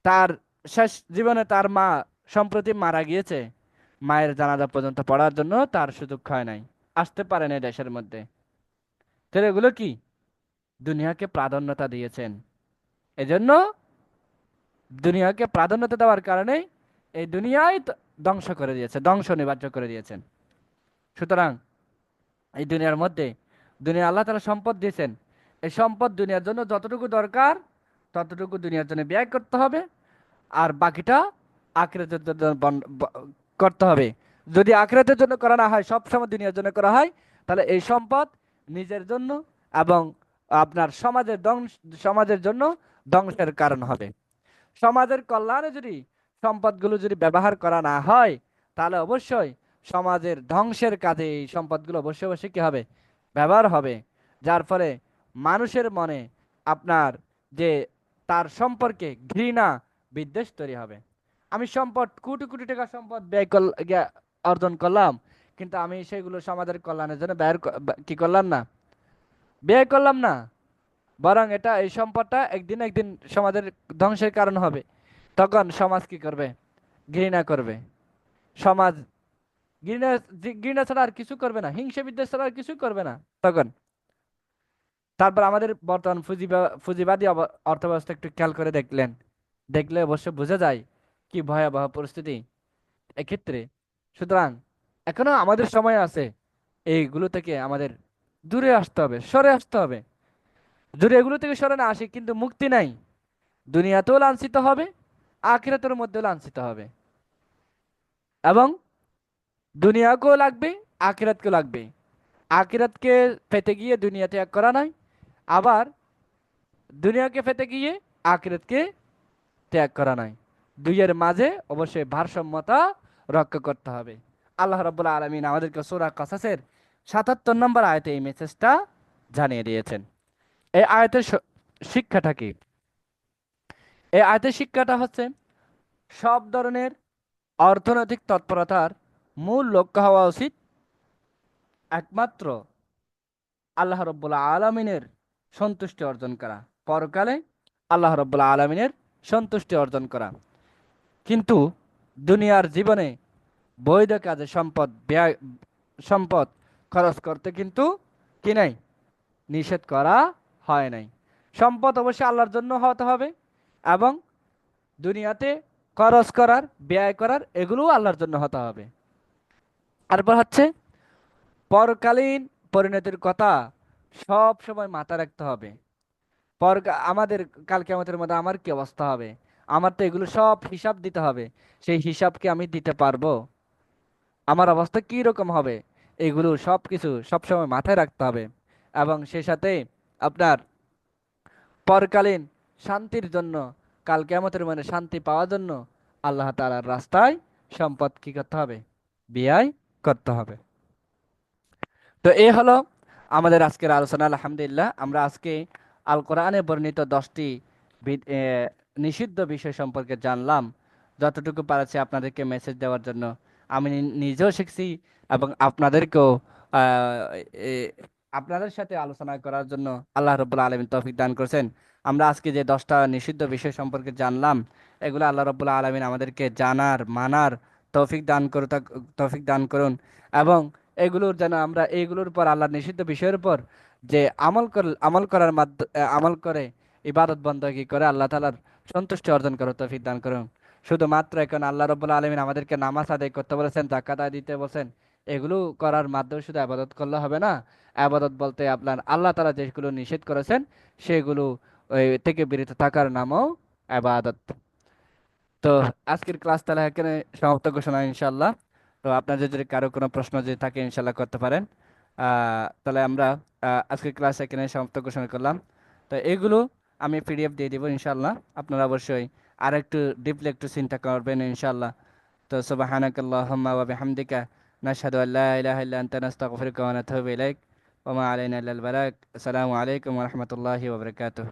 তার শেষ জীবনে তার মা সম্প্রতি মারা গিয়েছে, মায়ের জানাজা পর্যন্ত পড়ার জন্য তার সুযোগ হয় নাই, আসতে পারে নাই দেশের মধ্যে। তো এগুলো কি? দুনিয়াকে প্রাধান্যতা দিয়েছেন। এজন্য দুনিয়াকে প্রাধান্যতা দেওয়ার কারণে এই দুনিয়ায় ধ্বংস করে দিয়েছে, ধ্বংস নিবার্য করে দিয়েছেন। সুতরাং এই দুনিয়ার মধ্যে দুনিয়া আল্লাহ তাআলা সম্পদ দিয়েছেন। এই সম্পদ দুনিয়ার জন্য যতটুকু দরকার ততটুকু দুনিয়ার জন্য ব্যয় করতে হবে, আর বাকিটা আখিরাতের জন্য করতে হবে। যদি আখিরাতের জন্য করা না হয়, সব সময় দুনিয়ার জন্য করা হয়, তাহলে এই সম্পদ নিজের জন্য এবং আপনার সমাজের জন্য ধ্বংসের কারণ হবে। সমাজের কল্যাণে যদি সম্পদগুলো যদি ব্যবহার করা না হয়, তাহলে অবশ্যই সমাজের ধ্বংসের কাজে এই সম্পদগুলো অবশ্যই অবশ্যই কি হবে? ব্যবহার হবে। যার ফলে মানুষের মনে আপনার যে তার সম্পর্কে ঘৃণা, বিদ্বেষ তৈরি হবে। আমি সম্পদ, কোটি কোটি টাকা সম্পদ অর্জন করলাম, কিন্তু আমি সেগুলো সমাজের কল্যাণের জন্য কি করলাম না, ব্যয় করলাম না। বরং এই সম্পদটা একদিন একদিন সমাজের ধ্বংসের কারণ হবে। তখন সমাজ কি করবে? ঘৃণা করবে। সমাজ ঘৃণা ঘৃণা ছাড়া আর কিছু করবে না, হিংসা বিদ্বেষ ছাড়া আর কিছু করবে না তখন। তারপর আমাদের বর্তমান পুঁজিবাদী অর্থব্যবস্থা একটু খেয়াল করে দেখলে অবশ্য বোঝা যায় কি ভয়াবহ পরিস্থিতি এক্ষেত্রে। সুতরাং এখনো আমাদের সময় আছে, এইগুলো থেকে আমাদের দূরে আসতে হবে, সরে আসতে হবে। যদি এগুলো থেকে সরে না আসি, কিন্তু মুক্তি নাই। দুনিয়াতেও লাঞ্ছিত হবে, আখিরাতের মধ্যেও লাঞ্ছিত হবে। এবং দুনিয়াকেও লাগবে, আখিরাতকেও লাগবে। আখিরাতকে পেতে গিয়ে দুনিয়া ত্যাগ করা নাই, আবার দুনিয়াকে পেতে গিয়ে আখিরাতকে ত্যাগ করা নাই। দুইয়ের মাঝে অবশ্যই ভারসাম্যতা রক্ষা করতে হবে। আল্লাহ রাব্বুল আলামিন আমাদেরকে সূরা কাসাসের ৭৭ নম্বর আয়াতে এই মেসেজটা জানিয়ে দিয়েছেন। এই আয়াতের শিক্ষাটা কি? এই আয়াতের শিক্ষাটা হচ্ছে, সব ধরনের অর্থনৈতিক তৎপরতার মূল লক্ষ্য হওয়া উচিত একমাত্র আল্লাহ রব্বুল আলমিনের সন্তুষ্টি অর্জন করা, পরকালে আল্লাহ রব্বুল আলমিনের সন্তুষ্টি অর্জন করা। কিন্তু দুনিয়ার জীবনে বৈধ কাজে সম্পদ খরচ করতে কিন্তু কি নাই, নিষেধ করা হয় নাই। সম্পদ অবশ্যই আল্লাহর জন্য হতে হবে, এবং দুনিয়াতে খরচ করার, ব্যয় করার, এগুলোও আল্লাহর জন্য হতে হবে। তারপর হচ্ছে পরকালীন পরিণতির কথা সব সময় মাথায় রাখতে হবে। আমাদের কাল কিয়ামতের মধ্যে আমার কি অবস্থা হবে? আমার তো এগুলো সব হিসাব দিতে হবে। সেই হিসাব কি আমি দিতে পারবো? আমার অবস্থা কি রকম হবে? এগুলো সব কিছু সবসময় মাথায় রাখতে হবে। এবং সেই সাথে আপনার পরকালীন শান্তির জন্য, কাল কিয়ামতের মানে শান্তি পাওয়ার জন্য আল্লাহ তাআলার রাস্তায় সম্পদ কি করতে হবে? ব্যয় করতে হবে। তো এই হলো আমাদের আজকের আলোচনা। আলহামদুলিল্লাহ, আমরা আজকে আল কোরআনে বর্ণিত 10টি নিষিদ্ধ বিষয় সম্পর্কে জানলাম। যতটুকু পারছি আপনাদেরকে মেসেজ দেওয়ার জন্য আমি নিজেও শিখছি, এবং আপনাদেরকেও আহ, এ, আপনাদের সাথে আলোচনা করার জন্য আল্লাহ রব্বুল আলমিন তৌফিক দান করেছেন। আমরা আজকে যে 10টা নিষিদ্ধ বিষয় সম্পর্কে জানলাম, এগুলো আল্লাহ রব্বুল আলমিন আমাদেরকে জানার, মানার তৌফিক দান করুন। এবং এগুলোর যেন আমরা এইগুলোর উপর, আল্লাহর নিষিদ্ধ বিষয়ের উপর যে আমল করার আমল করে ইবাদত বন্দেগী করে আল্লাহ তাআলার সন্তুষ্টি অর্জন করে তৌফিক দান করুন। শুধুমাত্র এখন আল্লাহ রাব্বুল আলামিন আমাদেরকে নামাজ আদায় করতে বলেছেন, যাকাত আদায় দিতে বলেছেন, এগুলো করার মাধ্যমে শুধু আবাদত করলে হবে না। আবাদত বলতে আপনার আল্লাহ তাআলা যেগুলো নিষেধ করেছেন সেগুলো থেকে বিরত থাকার নামও আবাদত। তো আজকের ক্লাস তাহলে এখানে সমাপ্ত ঘোষণা ইনশাল্লাহ। তো আপনাদের যদি কারো কোনো প্রশ্ন যদি থাকে ইনশাল্লাহ করতে পারেন। তাহলে আমরা আজকের ক্লাস এখানে সমাপ্ত ঘোষণা করলাম। তো এগুলো আমি পিডিএফ দিয়ে দিব ইনশাল্লাহ। আপনারা অবশ্যই আর একটু ডিপলি একটু চিন্তা করবেন ইনশাল্লাহ। তো সুবহানাকাল্লাহুম্মা ওয়া বিহামদিকা নাশহাদু আল্লা ইলাহা ইল্লা আনতা নাস্তাগফিরুকা ওয়া নাতুবু ইলাইক ওয়া মা আলাইনা ইল্লাল বালাগ। আসসালামু আলাইকুম ওয়া রাহমাতুল্লাহি ওয়া বারাকাতুহু।